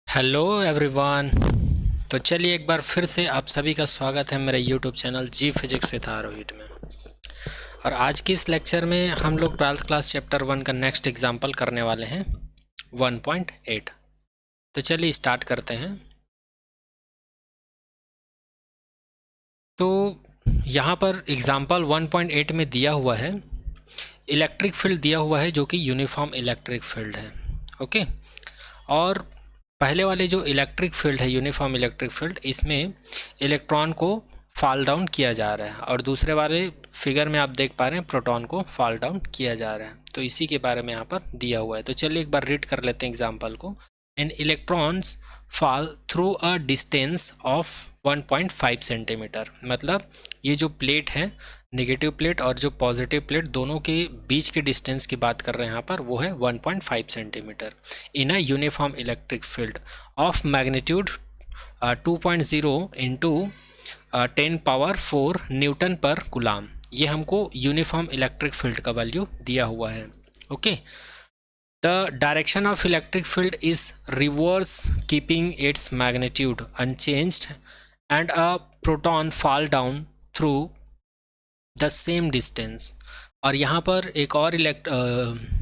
Hello everyone. तो चलिए एक बार फिर से आप सभी का स्वागत है मेरे YouTube channel G physics with Arohit में। और आज की इस लेक्चर में हम लोग 12th क्लास चैप्टर 1 का नेक्स्ट एग्जाम्पल करने वाले हैं 1.8। तो चलिए स्टार्ट करते हैं। तो यहाँ पर एग्जाम्पल 1.8 में दिया हुआ है इलेक्ट्रिक फील्ड दिया हुआ है जो कि यूनिफॉर्म इलेक्ट्रिक फील्ड है। ओके, और पहले वाले जो इलेक्ट्रिक फील्ड है यूनिफॉर्म इलेक्ट्रिक फील्ड, इसमें इलेक्ट्रॉन को फॉल डाउन किया जा रहा है और दूसरे वाले फिगर में आप देख पा रहे हैं प्रोटॉन को फॉल डाउन किया जा रहा है। तो इसी के बारे में यहाँ पर दिया हुआ है। तो चलिए एक बार रीड कर लेते हैं एग्जाम्पल को। An electrons fall through a distance of 1.5 centimetre. मतलब ये जो प्लेट है, नेगेटिव प्लेट और जो पॉजिटिव प्लेट, दोनों के बीच के डिस्टेंस की बात कर रहे हैं यहाँ पर, वो है 1.5 centimetre in a uniform electric field of magnitude 2.0 into 10⁴ newton per coulomb. ये हमको यूनिफॉर्म इलेक्ट्रिक फील्ड का वैल्यू दिया हुआ है। Okay, the direction of electric field is reverse keeping its magnitude unchanged and a proton fall down through the same distance. और यहाँ पर एक और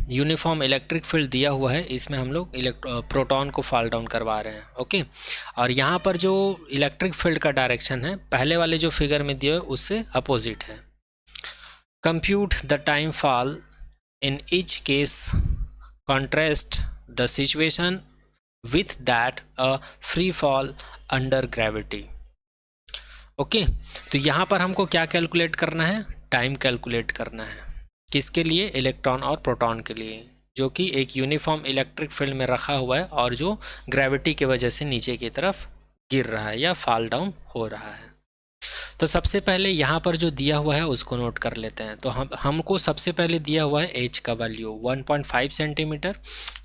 यूनिफॉर्म इलेक्ट्रिक फील्ड दिया हुआ है, इसमें हम लोग प्रोटॉन को फॉल डाउन करवा रहे हैं। ओके, और यहाँ पर जो इलेक्ट्रिक फील्ड का डायरेक्शन है पहले वाले जो फिगर में दिया है उससे अपोजिट है। Compute the time fall in each case, contrast the situation with that a free fall under gravity. Okay, तो यहाँ पर हमको क्या कैलकुलेट करना है? टाइम कैलकुलेट करना है। किसके लिए? इलेक्ट्रॉन और प्रोटॉन के लिए, जो कि एक यूनिफॉर्म इलेक्ट्रिक फील्ड में रखा हुआ है और जो ग्रेविटी की वजह से नीचे की तरफ गिर रहा है या फॉल डाउन हो रहा है। तो सबसे पहले यहाँ पर जो दिया हुआ है उसको नोट कर लेते हैं। तो हमको सबसे पहले दिया हुआ है एच का वैल्यू 1.5 सेंटीमीटर,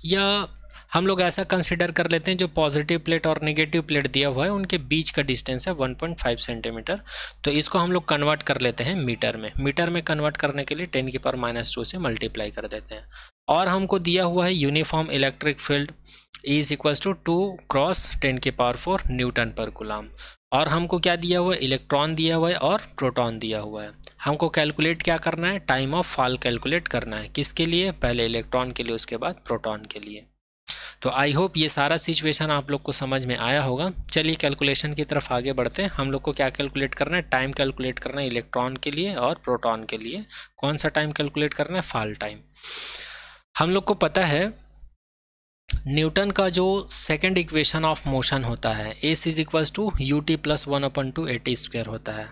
या हम लोग ऐसा कंसिडर कर लेते हैं जो पॉजिटिव प्लेट और नेगेटिव प्लेट दिया हुआ है उनके बीच का डिस्टेंस है 1.5 सेंटीमीटर। तो इसको हम लोग कन्वर्ट कर लेते हैं मीटर में। मीटर में कन्वर्ट करने के लिए 10⁻² से मल्टीप्लाई कर देते हैं। और हमको दिया हुआ है uniform electric field is equals to 2 cross 10⁴ newton per coulomb. और हमको क्या दिया हुआ है? इलेक्ट्रॉन दिया हुआ है और प्रोटॉन दिया हुआ है। हमको कैलकुलेट क्या करना है? टाइम ऑफ फॉल कैलकुलेट करना है। किसके लिए? पहले इलेक्ट्रॉन के लिए, उसके बाद प्रोटॉन के लिए। तो आई होप ये सारा सिचुएशन आप लोग को समझ में आया होगा। चलिए कैलकुलेशन की तरफ आगे बढ़ते हैं। हम लोग को क्या कैलकुलेट करना है? टाइम कैलकुलेट करना है इलेक्ट्रॉन के लिए और प्रोटॉन के लिए। कौन सा टाइम कैलकुलेट करना है? Fall time. हम लोग को पता है न्यूटन का जो सेकंड इक्वेशन ऑफ मोशन होता है S is equals to ut + 1/2 at² होता है।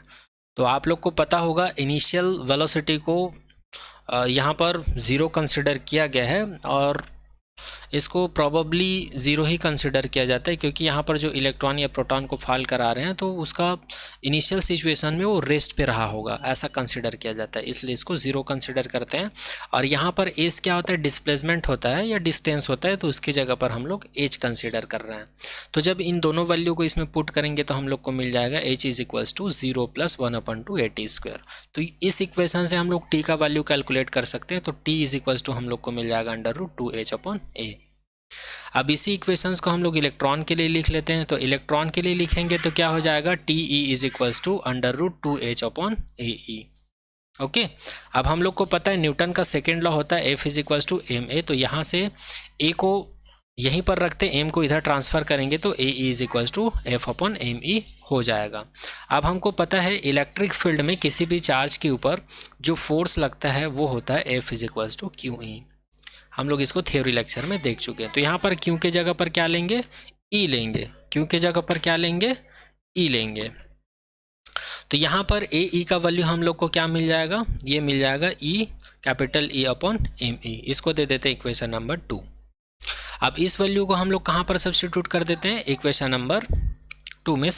तो आप लोग को पता होगा इनिशियल वेलोसिटी को यहाँ पर 0 कंसिडर किया गया है और इसको प्रॉबली 0 ही कंसिडर किया जाता है, क्योंकि यहाँ पर जो इलेक्ट्रॉन या प्रोटॉन को फॉल करा रहे हैं तो उसका इनिशियल सिचुएशन में वो रेस्ट पे रहा होगा, ऐसा कंसिडर किया जाता है, इसलिए इसको 0 कंसिडर करते हैं। और यहाँ पर एज क्या होता है? डिस्प्लेसमेंट होता है या डिस्टेंस होता है, तो उसकी जगह पर हम लोग एज कंसिडर कर रहे हैं। तो जब इन दोनों वैल्यू को इसमें पुट करेंगे तो हम लोग को मिल जाएगा H is equals to 0 + 1/2 at²। तो इस इक्वेशन से हम लोग टी का वैल्यू कैलकुलेट कर सकते हैं। तो टी इज इक्वल्स टू हम लोग को मिल जाएगा √2h/a। अब इसी इक्वेशंस को हम लोग इलेक्ट्रॉन के लिए लिख लेते हैं। तो इलेक्ट्रॉन के लिए लिखेंगे तो क्या हो जाएगा? TE is equals to √2h/ae। Okay, अब हम लोग को पता है न्यूटन का सेकेंड लॉ होता है F is equals to ma। तो यहाँ से a को यहीं पर रखते हैं, m को इधर ट्रांसफर करेंगे तो ae is equals to F/me हो जाएगा। अब हमको पता है इलेक्ट्रिक फील्ड में किसी भी चार्ज के ऊपर जो फोर्स लगता है वो होता है F is equals to QE। हम लोग इसको थ्योरी लेक्चर में देख चुके हैं। तो यहाँ पर क्यू के जगह पर क्या लेंगे? ई लेंगे। क्यू के जगह पर क्या लेंगे? ई लेंगे। तो यहाँ पर ए ई का वैल्यू हम लोग को क्या मिल जाएगा? ये मिल जाएगा ई कैपिटल E/me। इसको दे देते हैं इक्वेशन नंबर 2। अब इस वैल्यू को हम लोग कहाँ पर सब्सटीट्यूट कर देते हैं? इक्वेशन नंबर 2 में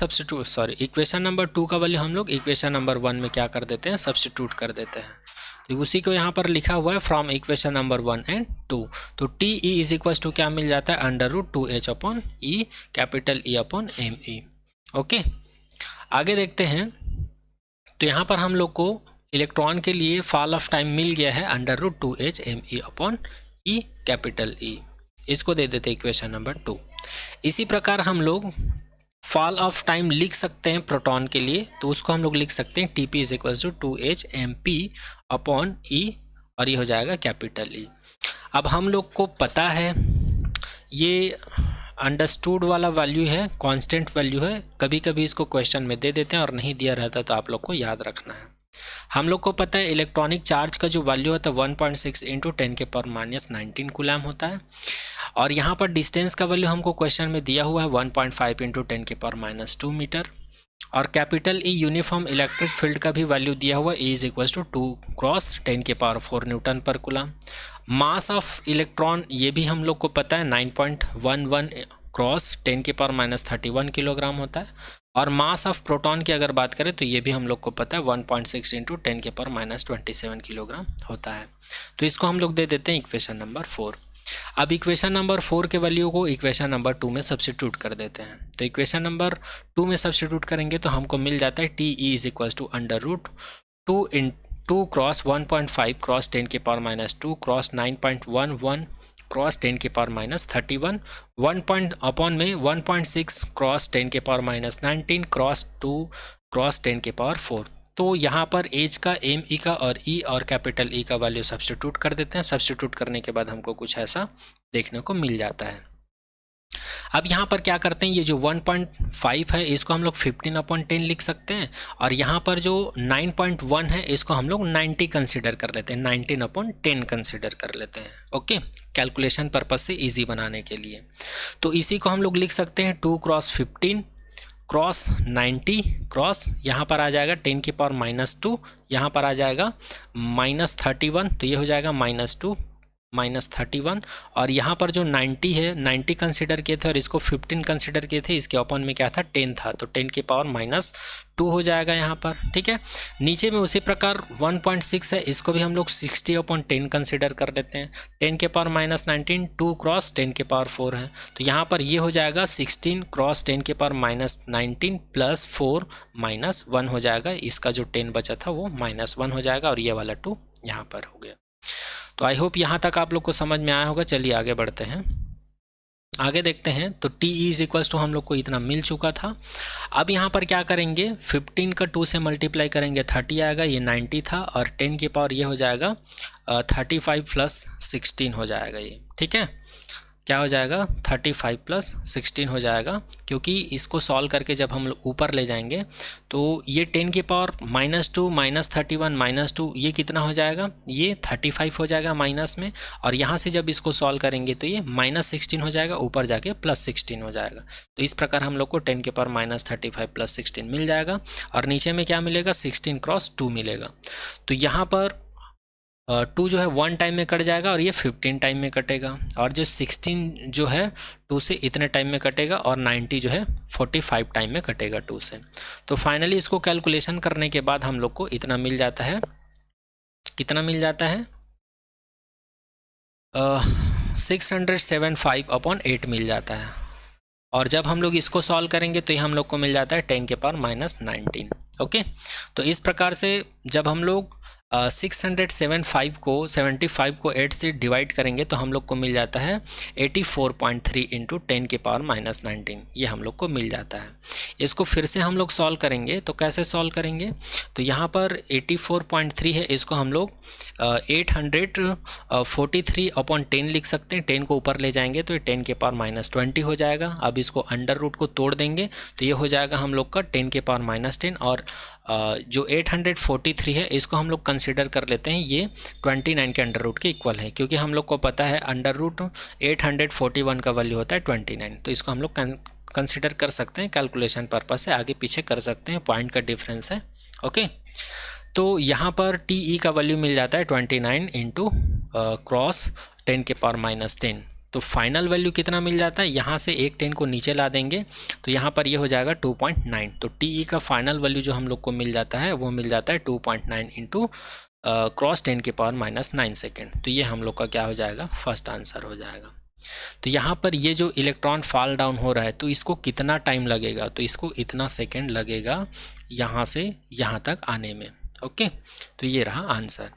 इक्वेशन नंबर 2 का वैल्यू हम लोग इक्वेशन नंबर 1 में क्या कर देते हैं? सब्सटीट्यूट कर देते हैं। तो उसी को यहाँ पर लिखा हुआ है फ्रॉम इक्वेशन नंबर 1 एंड 2। तो T E is equals to क्या मिल जाता है? √2h/e capital E/me। ओके, आगे देखते हैं। तो यहाँ पर हम लोग को इलेक्ट्रॉन के लिए फॉल ऑफ टाइम मिल गया है √2h/me/e कैपिटल E। इसको दे देते हैं इक्वेशन नंबर 2। इसी प्रकार हम लोग फॉल ऑफ टाइम लिख सकते हैं प्रोटॉन के लिए, तो उसको हम लोग लिख सकते हैं TP is equals to 2H MP/E और ये हो जाएगा कैपिटल E। अब हम लोग को पता है ये अंडरस्टूड वाला वैल्यू है, कांस्टेंट वैल्यू है, कभी कभी इसको क्वेश्चन में दे देते हैं और नहीं दिया रहता तो आप लोग को याद रखना है। हम लोग को पता है इलेक्ट्रॉनिक चार्ज का जो वैल्यू होता है 1.6 × 10⁻⁻19 कूलम होता है, और यहाँ पर डिस्टेंस का वैल्यू हमको क्वेश्चन में दिया हुआ है 1.5 × 10⁻² मीटर, और capital E uniform electric field का भी वैल्यू दिया हुआ E is equals to 2 cross 10⁻⁴ newton per coulomb. Mass of electron ये भी हम लोग को पता है 9.11 क्रॉस 10⁻31 किलोग्राम होता है, और मास ऑफ प्रोटॉन की अगर बात करें तो ये भी हम लोग को पता है 1.6 × 10⁻27 किलोग्राम होता है। तो इसको हम लोग दे देते हैं इक्वेशन नंबर 4। अब इक्वेशन नंबर 4 के वैल्यू को इक्वेशन नंबर 2 में सब्स्टिट्यूट कर देते हैं। तो इक्वेशन नंबर 2 में सब्स्टिट्यूट करेंगे तो हमको मिल जाता है TE is equals to √2 cross 1.5 cross 10⁻² cross 9.11 cross 10⁻31 1.6 cross 10⁻19 cross 2 cross 10⁻4। तो यहाँ पर एज का, ME का और E और कैपिटल E का वैल्यू सब्स्टिट्यूट कर देते हैं। सब्स्टिट्यूट करने के बाद हमको कुछ ऐसा देखने को मिल जाता है। अब यहाँ पर क्या करते हैं, ये जो 1.5 है इसको हम लोग 15/10 लिख सकते हैं, और यहाँ पर जो 9.1 है इसको हम लोग 90 कंसिडर कर लेते हैं, 19/10 कंसिडर कर लेते हैं। ओके, कैलकुलेशन पर्पज से इजी बनाने के लिए। तो इसी को हम लोग लिख सकते हैं 2 क्रॉस 15 क्रॉस 90 क्रॉस, यहाँ पर आ जाएगा 10⁻², यहाँ पर आ जाएगा -31, तो ये हो जाएगा -2 -31, और यहाँ पर जो 90 है 90 कंसिडर किए थे और इसको 15 कंसिडर किए थे, इसके अपन में क्या था 10 था, तो 10⁻2 हो जाएगा यहाँ पर। ठीक है, नीचे में उसी प्रकार 1.6 है, इसको भी हम लोग 60/10 कंसिडर कर लेते हैं। 10⁻19 2 क्रॉस 10⁻4 है, तो यहाँ पर ये हो जाएगा 16 क्रॉस 10⁻19 प्लस 4 माइनस 1 हो जाएगा। इसका जो 10 बचा था वो -1 हो जाएगा, और ये वाला 2 यहाँ पर हो गया। तो आई होप यहाँ तक आप लोग को समझ में आया होगा। चलिए आगे बढ़ते हैं, आगे देखते हैं। तो TE इज इक्वल्स टू हम लोग को इतना मिल चुका था। अब यहाँ पर क्या करेंगे, 15 का 2 से मल्टीप्लाई करेंगे 30 आएगा, ये 90 था, और 10 की पावर ये हो जाएगा 35 + 16 हो जाएगा ये। ठीक है, क्या हो जाएगा 35 + 16 हो जाएगा, क्योंकि इसको सॉल्व करके जब हम लोग ऊपर ले जाएंगे तो ये 10 की पावर -2 -31 -2 ये कितना हो जाएगा, ये 35 हो जाएगा माइनस में, और यहाँ से जब इसको सॉल्व करेंगे तो ये -16 हो जाएगा, ऊपर जाके +16 हो जाएगा। तो इस प्रकार हम लोग को 10 की पावर -35 + 16 मिल जाएगा, और नीचे में क्या मिलेगा 16 × 2 मिलेगा। तो यहाँ पर 2 जो है 1 टाइम में कट जाएगा, और ये 15 टाइम में कटेगा, और जो 16 जो है 2 से इतने टाइम में कटेगा, और 90 जो है 45 टाइम में कटेगा 2 से। तो फाइनली इसको कैलकुलेशन करने के बाद हम लोग को इतना मिल जाता है, कितना मिल जाता है 675/8 मिल जाता है। और जब हम लोग इसको सॉल्व करेंगे तो ये हम लोग को मिल जाता है 10 की पावर -19। ओके, तो इस प्रकार से जब हम लोग 675 को 8 से डिवाइड करेंगे तो हम लोग को मिल जाता है 84.3 × 10 की पावर -19, ये हम लोग को मिल जाता है। इसको फिर से हम लोग सॉल्व करेंगे, तो कैसे सॉल्व करेंगे, तो यहाँ पर 84.3 है, इसको हम लोग 843/10 लिख सकते हैं। 10 को ऊपर ले जाएंगे तो ये 10 की पावर -20 हो जाएगा। अब इसको अंडर रूट को तोड़ देंगे तो ये हो जाएगा हम लोग का 10 की पावर -10, और जो 843 है इसको हम लोग कंसिडर कर लेते हैं, ये 29 के अंडर रूट के इक्वल है, क्योंकि हम लोग को पता है अंडर रूट 841 का वैल्यू होता है 29। तो इसको हम लोग कंसिडर कर सकते हैं, कैलकुलेशन पर्पज से आगे पीछे कर सकते हैं, पॉइंट का डिफरेंस है। ओके, तो यहाँ पर TE का वैल्यू मिल जाता है 29 × क्रॉस 10 की पावर -10। तो फाइनल वैल्यू कितना मिल जाता है, यहाँ से एक 10 को नीचे ला देंगे तो यहाँ पर ये हो जाएगा 2.9। तो TE का फाइनल वैल्यू जो हम लोग को मिल जाता है वो मिल जाता है 2.9 × क्रॉस 10 की पावर -9 सेकेंड। तो ये हम लोग का क्या हो जाएगा, फर्स्ट आंसर हो जाएगा। तो यहाँ पर ये जो इलेक्ट्रॉन फॉल डाउन हो रहा है तो इसको कितना टाइम लगेगा, तो इसको इतना सेकेंड लगेगा यहाँ से यहाँ तक आने में। ओके, तो ये रहा आंसर।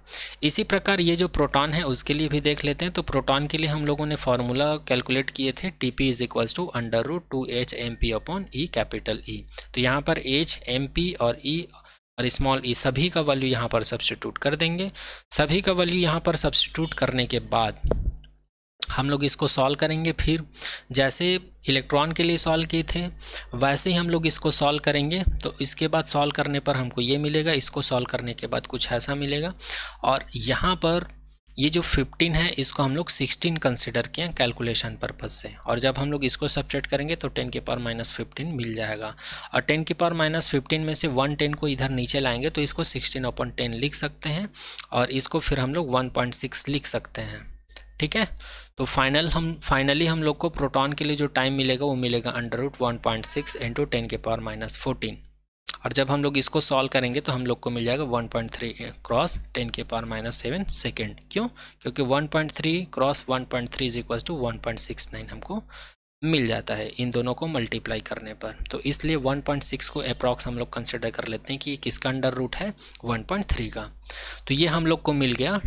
इसी प्रकार ये जो प्रोटॉन है उसके लिए भी देख लेते हैं। तो प्रोटॉन के लिए हम लोगों ने फॉर्मूला कैलकुलेट किए थे, TP is equals to √2H MP upon E capital E। तो यहाँ पर H, MP और E और स्मॉल e सभी का वैल्यू यहाँ पर सब्स्टिट्यूट कर देंगे। सभी का वैल्यू यहाँ पर सब्स्टिट्यूट करने के बाद हम लोग इसको सॉल्व करेंगे। फिर जैसे इलेक्ट्रॉन के लिए सॉल्व किए थे वैसे ही हम लोग इसको सॉल्व करेंगे। तो इसके बाद सॉल्व करने पर हमको ये मिलेगा, इसको सॉल्व करने के बाद कुछ ऐसा मिलेगा। और यहाँ पर ये जो 15 है इसको हम लोग 16 कंसिडर किए कैलकुलेशन पर्पज़ से, और जब हम लोग इसको सब्ट्रैक्ट करेंगे तो 10 की पावर -15 मिल जाएगा। और 10 की पावर -15 में से 110 को इधर नीचे लाएंगे तो इसको 16/10 लिख सकते हैं, और इसको फिर हम लोग 1.6 लिख सकते हैं। ठीक है, तो फाइनली हम लोग को प्रोटॉन के लिए जो टाइम मिलेगा वो मिलेगा √1.6 × 10 की पावर -14। और जब हम लोग इसको सॉल्व करेंगे तो हम लोग को मिल जाएगा 1.3 क्रॉस 10 की पावर -7 सेकेंड। क्यों? क्योंकि 1.3 क्रॉस 1.3 इज इक्वल्स टू 1.69 हमको मिल जाता है इन दोनों को मल्टीप्लाई करने पर। तो इसलिए 1.6 को अप्रॉक्स हम लोग कंसिडर कर लेते हैं कि ये किसका अंडर रूट है, 1.3 का। तो ये हम लोग को मिल गया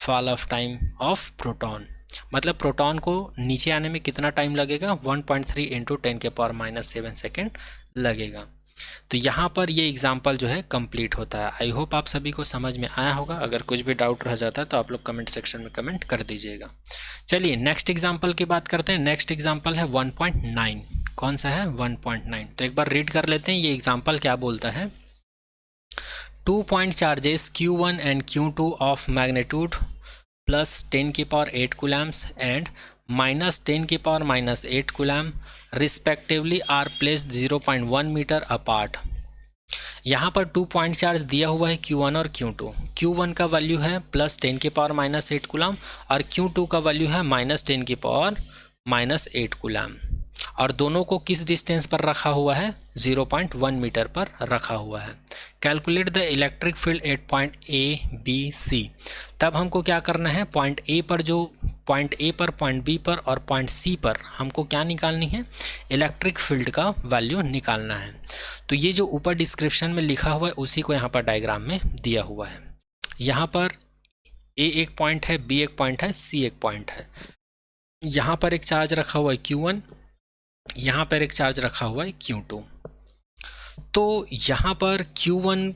fall of time of proton. मतलब प्रोटॉन को नीचे आने में कितना टाइम लगेगा, 1.3 × 10 की पावर -7 सेकेंड लगेगा। तो यहाँ पर ये एग्जाम्पल जो है कंप्लीट होता है। आई होप आप सभी को समझ में आया होगा। अगर कुछ भी डाउट रह जाता है तो आप लोग कमेंट सेक्शन में कमेंट कर दीजिएगा। चलिए नेक्स्ट एग्जाम्पल की बात करते हैं। नेक्स्ट एग्जाम्पल है 1.9। कौन सा है, 1.9। तो एक बार रीड कर लेते हैं ये एग्जाम्पल क्या बोलता है। 2 point charges Q1 and Q2 of magnitude +10 की पावर 8 कूलम्स एंड -10 की power -8 coulomb respectively are placed 0.1 metre apart. यहाँ पर 2 पॉइंट चार्ज दिया हुआ है Q1 और Q2। Q1 का वैल्यू है +10 की पावर -8 कूलम और Q2 का वैल्यू है -10 की पावर -8 कूलम, और दोनों को किस डिस्टेंस पर रखा हुआ है, 0.1 मीटर पर रखा हुआ है। Calculate the electric field at point A, B, C। तब हमको क्या करना है, पॉइंट A पर, पॉइंट B पर और पॉइंट C पर हमको क्या निकालनी है, इलेक्ट्रिक फील्ड का वैल्यू निकालना है। तो ये जो ऊपर डिस्क्रिप्शन में लिखा हुआ है उसी को यहाँ पर डायग्राम में दिया हुआ है। यहाँ पर A एक पॉइंट है, B एक पॉइंट है, C एक पॉइंट है। यहाँ पर एक चार्ज रखा हुआ है Q1, यहाँ पर एक चार्ज रखा हुआ है Q2। तो यहाँ पर Q1,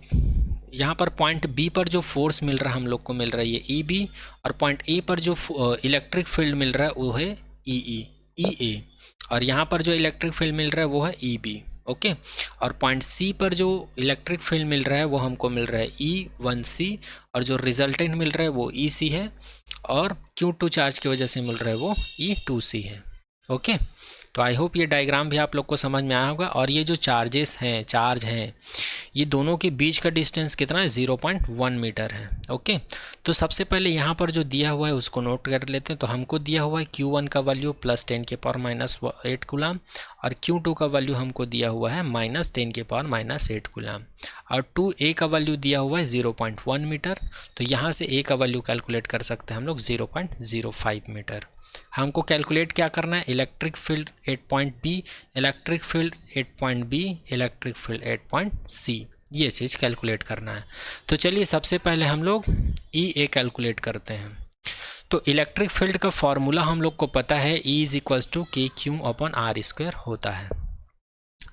यहाँ पर पॉइंट B पर जो फोर्स मिल रहा है हम लोग को मिल रहा है ये EB, और पॉइंट A पर जो इलेक्ट्रिक फील्ड मिल रहा है वो है EA, और यहाँ पर जो इलेक्ट्रिक फील्ड मिल रहा है वो है EB। ओके, और पॉइंट C पर जो इलेक्ट्रिक फील्ड मिल रहा है वो हमको मिल रहा है E1C, और जो रिजल्टेंट मिल रहा है वो EC है, और Q2 चार्ज की वजह से मिल रहा है वो E2C है। ओके, तो आई होप ये डायग्राम भी आप लोग को समझ में आया होगा। और ये जो चार्ज हैं ये दोनों के बीच का डिस्टेंस कितना है, 0.1 मीटर है। ओके, तो सबसे पहले यहाँ पर जो दिया हुआ है उसको नोट कर लेते हैं। तो हमको दिया हुआ है Q1 का वैल्यू +10 की पावर -8 कूलम, और Q2 का वैल्यू हमको दिया हुआ है -10 की पावर -8 कूलम, और 2A का वैल्यू दिया हुआ है 0.1 मीटर। तो यहाँ से A का वैल्यू कैलकुलेट कर सकते हैं हम लोग 0.05 मीटर। हमको कैलकुलेट क्या करना है, electric field at point B, electric field at point B, electric field at point C, ये चीज़ कैलकुलेट करना है। तो चलिए सबसे पहले हम लोग EA कैलकुलेट करते हैं। तो इलेक्ट्रिक फील्ड का फॉर्मूला हम लोग को पता है, E = KQ/R² होता है।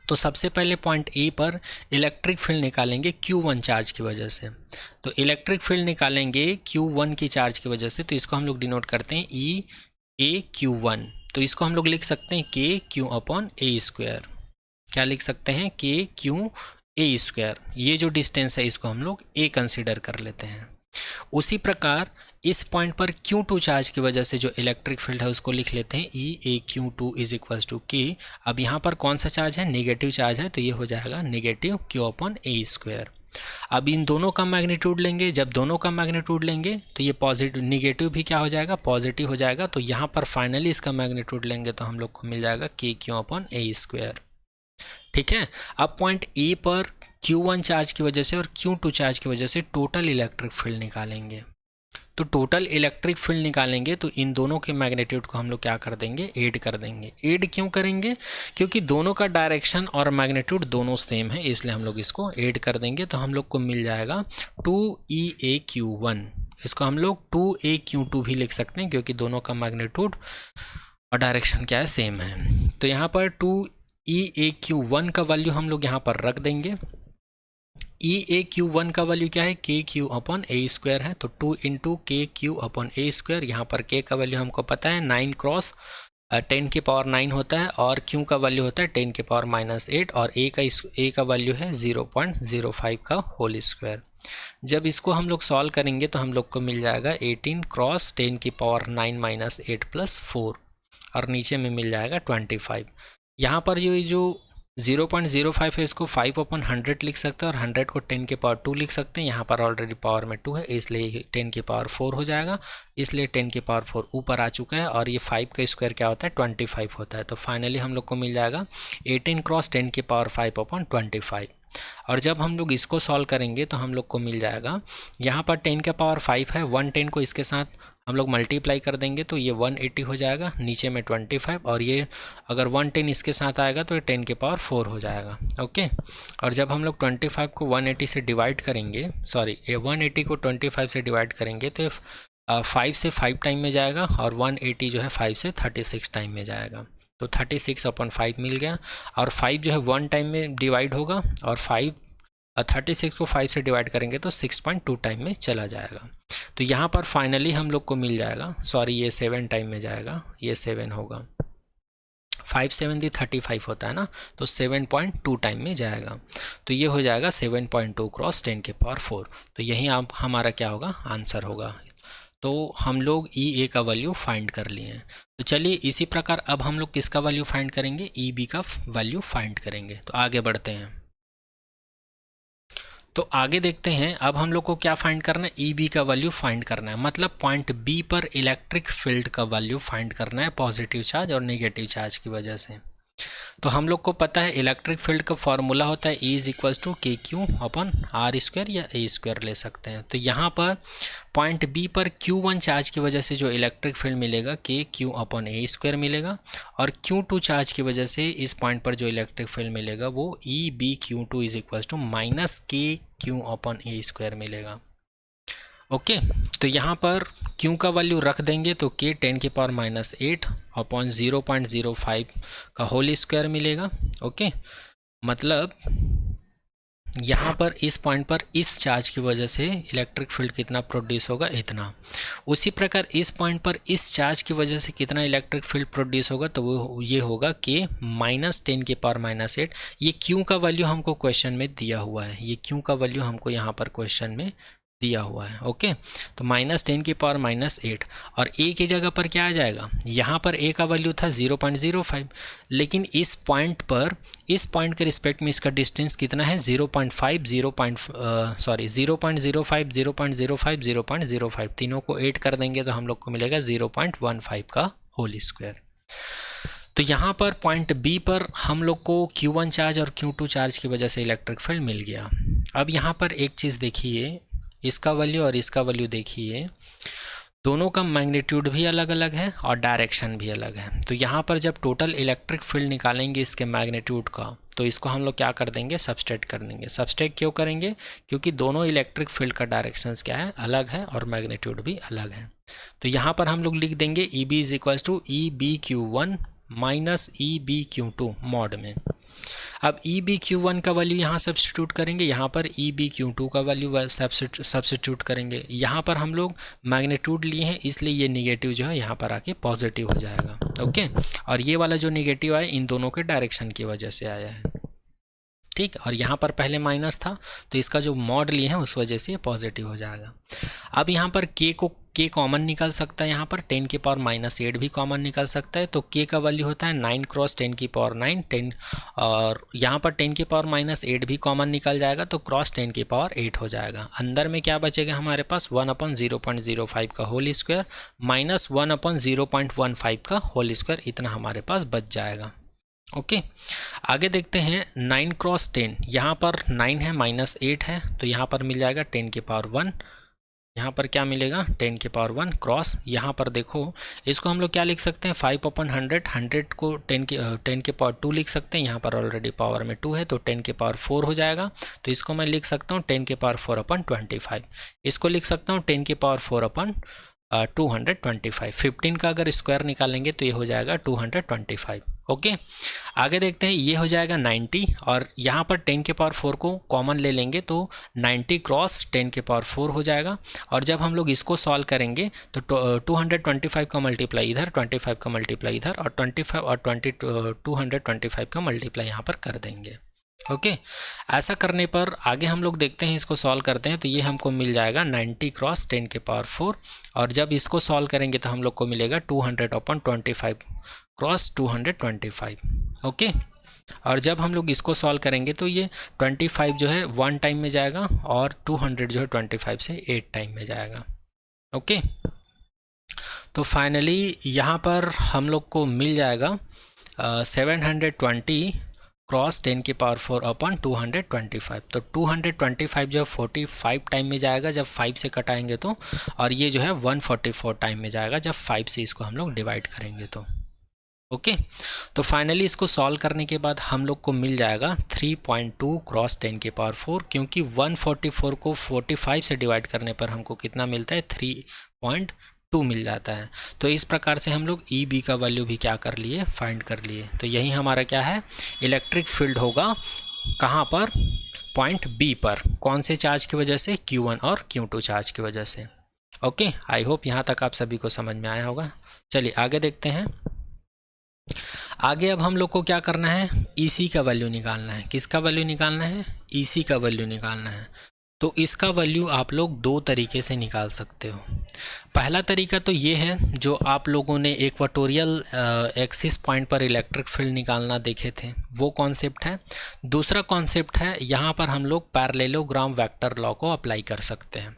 तो सबसे पहले पॉइंट A पर इलेक्ट्रिक फील्ड निकालेंगे Q1 चार्ज की वजह से। तो इलेक्ट्रिक फील्ड निकालेंगे Q1 की चार्ज की वजह से, तो इसको हम लोग डिनोट करते हैं EAQ1। तो इसको हम लोग लिख सकते हैं KQ/A²। क्या लिख सकते हैं, KQ/A²। ये जो डिस्टेंस है इसको हम लोग A कंसीडर कर लेते हैं। उसी प्रकार इस पॉइंट पर Q2 चार्ज की वजह से जो इलेक्ट्रिक फील्ड है उसको लिख लेते हैं EAQ2 = K। अब यहाँ पर कौन सा चार्ज है, नेगेटिव चार्ज है, तो ये हो जाएगा -Q/A²। अब इन दोनों का मैग्नीट्यूड लेंगे, जब दोनों का मैग्नीट्यूड लेंगे तो ये पॉजिटिव, निगेटिव भी क्या हो जाएगा, पॉजिटिव हो जाएगा। तो यहाँ पर फाइनली इसका मैग्नीट्यूड लेंगे तो हम लोग को मिल जाएगा KQ/A²। ठीक है, अब पॉइंट A पर Q1 चार्ज की वजह से और Q2 चार्ज की वजह से टोटल इलेक्ट्रिक फील्ड निकालेंगे। तो टोटल इलेक्ट्रिक फील्ड निकालेंगे तो इन दोनों के मैग्नीट्यूड को हम लोग क्या कर देंगे, ऐड कर देंगे। ऐड क्यों करेंगे, क्योंकि दोनों का डायरेक्शन और मैग्नीट्यूड दोनों सेम है, इसलिए हम लोग इसको ऐड कर देंगे। तो हम लोग को मिल जाएगा 2EAQ1, इसको हम लोग 2AQ2 भी लिख सकते हैं क्योंकि दोनों का मैग्नीट्यूड और डायरेक्शन क्या है, सेम है। तो यहाँ पर 2EAQ1 का वैल्यू हम लोग यहाँ पर रख देंगे। EAQ1 का वैल्यू क्या है, KQ/A² है, तो 2 × KQ/A²। यहाँ पर K का वैल्यू हमको पता है 9 × 10⁻⁹ होता है, और Q का वैल्यू होता है 10⁻⁻8, और A का वैल्यू है 0.05 का होल स्क्वायर। जब इसको हम लोग सॉल्व करेंगे तो हम लोग को मिल जाएगा 18 × 10⁻⁹ - 8 + 4, और नीचे में मिल जाएगा 25। यहाँ पर ये जो 0.05 है इसको 5/100 लिख सकते हैं, और 100 को 10⁻2 लिख सकते हैं। यहाँ पर ऑलरेडी पावर में 2 है, इसलिए 10⁻4 हो जाएगा, इसलिए 10⁻4 ऊपर आ चुका है, और ये 5 का स्क्वायर क्या होता है, 25 होता है। तो फाइनली हम लोग को मिल जाएगा 18 × 10⁻5/25। और जब हम लोग इसको सॉल्व करेंगे तो हम लोग को मिल जाएगा, यहाँ पर 10⁻5 है, 110 को इसके साथ हम लोग मल्टीप्लाई कर देंगे तो ये 180 हो जाएगा, नीचे में 25, और ये अगर 110 इसके साथ आएगा तो ये 10⁻4 हो जाएगा। ओके, और जब हम लोग 25 को 180 से डिवाइड करेंगे, सॉरी 180 को 25 से डिवाइड करेंगे तो 5 से 5 टाइम में जाएगा, और 180 जो है 5 से 36 टाइम में जाएगा, तो 36/5 मिल गया। और 5 जो है 1 टाइम में डिवाइड होगा, और 36 को 5 से डिवाइड करेंगे तो 6.2 टाइम में चला जाएगा। तो यहाँ पर फाइनली हम लोग को मिल जाएगा, सॉरी ये 7 टाइम में जाएगा, ये 7 होगा, 5 7 × 35 होता है ना, तो 7.2 टाइम में जाएगा। तो ये हो जाएगा 7.2 × 10⁻4। तो यही आप हमारा क्या होगा, आंसर होगा। तो हम लोग EA का वैल्यू फाइंड कर लिए हैं। तो चलिए इसी प्रकार अब हम लोग किसका वैल्यू फाइंड करेंगे, EB का वैल्यू फाइंड करेंगे। तो आगे बढ़ते हैं। तो आगे देखते हैं, अब हम लोग को क्या फाइंड करना है, EB का वैल्यू फाइंड करना है, मतलब पॉइंट B पर इलेक्ट्रिक फील्ड का वैल्यू फाइंड करना है, पॉजिटिव चार्ज और नेगेटिव चार्ज की वजह से। तो हम लोग को पता है इलेक्ट्रिक फील्ड का फॉर्मूला होता है E = KQ/R² या A² ले सकते हैं। तो यहाँ पर पॉइंट B पर Q1 चार्ज की वजह से जो इलेक्ट्रिक फील्ड मिलेगा KQ/A² मिलेगा, और Q2 चार्ज की वजह से इस पॉइंट पर जो इलेक्ट्रिक फील्ड मिलेगा वो EBQ2 = -KQ/A² मिलेगा। ओके, तो यहाँ पर Q का वैल्यू रख देंगे तो K 10⁻⁸/0.05 का होल स्क्वायर मिलेगा। ओके, मतलब यहाँ पर इस पॉइंट पर इस चार्ज की वजह से इलेक्ट्रिक फील्ड कितना प्रोड्यूस होगा, इतना। उसी प्रकार इस पॉइंट पर इस चार्ज की वजह से कितना इलेक्ट्रिक फील्ड प्रोड्यूस होगा, तो वो ये होगा K -10⁻⁸। ये Q का वैल्यू हमको क्वेश्चन में दिया हुआ है, ये Q का वैल्यू हमको यहाँ पर क्वेश्चन में दिया हुआ है। ओके, तो -10⁻⁸, और A की जगह पर क्या आ जाएगा, यहाँ पर A का वैल्यू था 0.05, लेकिन इस पॉइंट के रिस्पेक्ट में इसका डिस्टेंस कितना है, 0.5 0.05 0.05 तीनों को ऐड कर देंगे तो हम लोग को मिलेगा 0.15 का होल स्क्वायर। तो यहाँ पर पॉइंट B पर हम लोग को Q1 चार्ज और Q2 चार्ज की वजह से इलेक्ट्रिक फील्ड मिल गया। अब यहाँ पर एक चीज़ देखिए, इसका वैल्यू और इसका वैल्यू देखिए, दोनों का मैग्नीट्यूड भी अलग अलग है और डायरेक्शन भी अलग है। तो यहाँ पर जब टोटल इलेक्ट्रिक फील्ड निकालेंगे इसके मैग्नीट्यूड का, तो इसको हम लोग क्या कर देंगे, सबस्ट्रेट कर देंगे। सबस्ट्रेट क्यों करेंगे, क्योंकि दोनों इलेक्ट्रिक फील्ड का डायरेक्शंस क्या है, अलग है, और मैग्नीट्यूड भी अलग है। तो यहाँ पर हम लोग लिख देंगे EB = EBQ1 - EBQ2 मॉड में। अब EBQ1 का वैल्यू यहाँ सब्स्टिट्यूट करेंगे, यहाँ पर EBQ2 का वैल्यू सब्स्टिट्यूट करेंगे। यहाँ पर हम लोग मैग्नीट्यूड लिए हैं इसलिए ये निगेटिव जो है यहाँ पर आके पॉजिटिव हो जाएगा। ओके, और ये वाला जो निगेटिव आया इन दोनों के डायरेक्शन की वजह से आया है, ठीक। और यहाँ पर पहले माइनस था तो इसका जो मॉड लिए हैं उस वजह से पॉजिटिव हो जाएगा। अब यहाँ पर K कॉमन निकल सकता है, यहाँ पर 10⁻⁸ भी कॉमन निकल सकता है। तो K का वैल्यू होता है 9 × 10⁹ 10, और यहाँ पर 10⁻⁸ भी कॉमन निकल जाएगा तो क्रॉस 10⁸ हो जाएगा। अंदर में क्या बचेगा हमारे पास, 1/0.05 का होल स्क्वायर -1/0.15 का होल स्क्वायर, इतना हमारे पास बच जाएगा। ओके, आगे देखते हैं 9 × 10, यहाँ पर 9 है -8 है, तो यहाँ पर मिल जाएगा 10⁻1, यहाँ पर क्या मिलेगा 10 के पावर 1 क्रॉस, यहाँ पर देखो इसको हम लोग क्या लिख सकते हैं 5/100, 100 को 10 के पावर 2 लिख सकते हैं, यहाँ पर ऑलरेडी पावर में 2 है तो 10 के पावर 4 हो जाएगा। तो इसको मैं लिख सकता हूँ 10 के पावर 4/25, इसको लिख सकता हूँ 10 के पावर 4/225। 15 का अगर स्क्वायर निकालेंगे तो ये हो जाएगा 225। ओके, आगे देखते हैं, ये हो जाएगा 90 और यहाँ पर 10 के पावर 4 को कॉमन ले लेंगे तो 90 क्रॉस 10 के पावर 4 हो जाएगा। और जब हम लोग इसको सॉल्व करेंगे तो 225 का मल्टीप्लाई इधर, 25 का मल्टीप्लाई इधर और 25 और 225 का मल्टीप्लाई यहाँ पर कर देंगे। ओके, ऐसा करने पर आगे हम लोग देखते हैं, इसको सॉल्व करते हैं तो ये हमको मिल जाएगा 90 क्रॉस 10 के पावर 4 और जब इसको सॉल्व करेंगे तो हम लोग को मिलेगा 200/25 क्रॉस 225। ओके, और जब हम लोग इसको सॉल्व करेंगे तो ये 25 जो है 1 टाइम में जाएगा और 200 जो है 25 से 8 टाइम में जाएगा। ओके, तो फाइनली यहाँ पर हम लोग को मिल जाएगा 720 क्रॉस 10 के पावर 4/225। तो 225 जो है 45 टाइम में जाएगा जब 5 से कटाएंगे तो, और ये जो है 144 टाइम में जाएगा जब 5 से इसको हम लोग डिवाइड करेंगे तो। ओके, तो फाइनली इसको सॉल्व करने के बाद हम लोग को मिल जाएगा 3.2 क्रॉस 10 के पावर 4, क्योंकि 144 को 45 से डिवाइड करने पर हमको कितना मिलता है 3.2 मिल जाता है। तो इस प्रकार से हम लोग ई बी का वैल्यू भी क्या कर लिए, फाइंड कर लिए। तो यही हमारा क्या है, इलेक्ट्रिक फील्ड होगा कहाँ पर, पॉइंट बी पर। कौन से चार्ज की वजह से, Q1 और Q2 चार्ज की वजह से। ओके, आई होप यहाँ तक आप सभी को समझ में आया होगा। चलिए आगे देखते हैं। आगे अब हम लोग को क्या करना है, EC का वैल्यू निकालना है। किसका वैल्यू निकालना है, EC का वैल्यू निकालना है। तो इसका वैल्यू आप लोग दो तरीके से निकाल सकते हो। पहला तरीका तो ये है जो आप लोगों ने इक्वेटोरियल एक्सिस पॉइंट पर इलेक्ट्रिक फील्ड निकालना देखे थे, वो कॉन्सेप्ट है। दूसरा कॉन्सेप्ट है, यहाँ पर हम लोग पैरेललोग्राम वेक्टर लॉ को अप्लाई कर सकते हैं।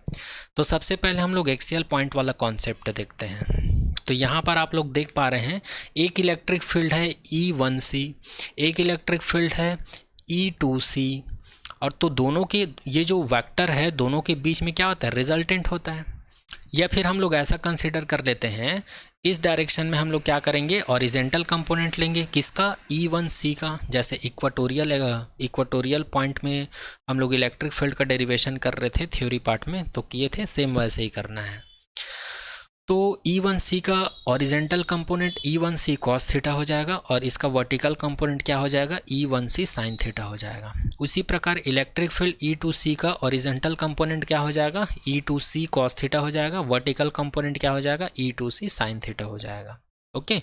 तो सबसे पहले हम लोग एक्सियल पॉइंट वाला कॉन्सेप्ट देखते हैं। तो यहाँ पर आप लोग देख पा रहे हैं, एक इलेक्ट्रिक फील्ड है E1C, एक इलेक्ट्रिक फील्ड है E2C, और तो दोनों के ये जो वेक्टर है दोनों के बीच में क्या होता है, रिजल्टेंट होता है। या फिर हम लोग ऐसा कंसीडर कर लेते हैं, इस डायरेक्शन में हम लोग क्या करेंगे, ऑरिजेंटल कंपोनेंट लेंगे। किसका, E1C का। जैसे इक्वेटोरियल पॉइंट में हम लोग इलेक्ट्रिक फील्ड का डेरिवेशन कर रहे थे थ्योरी पार्ट में, तो किए थे, सेम वैसे ही करना है। तो E1C का horizontal component E1C cos theta हो जाएगा और इसका वर्टिकल कंपोनेंट क्या हो जाएगा, E1C sin थीटा हो जाएगा। उसी प्रकार इलेक्ट्रिक फील्ड E2C का ऑरिजेंटल कंपोनेंट क्या हो जाएगा, E2C cos थीटा हो जाएगा, वर्टिकल कंपोनेंट क्या हो जाएगा, E2C sin थीटा हो जाएगा। ओके,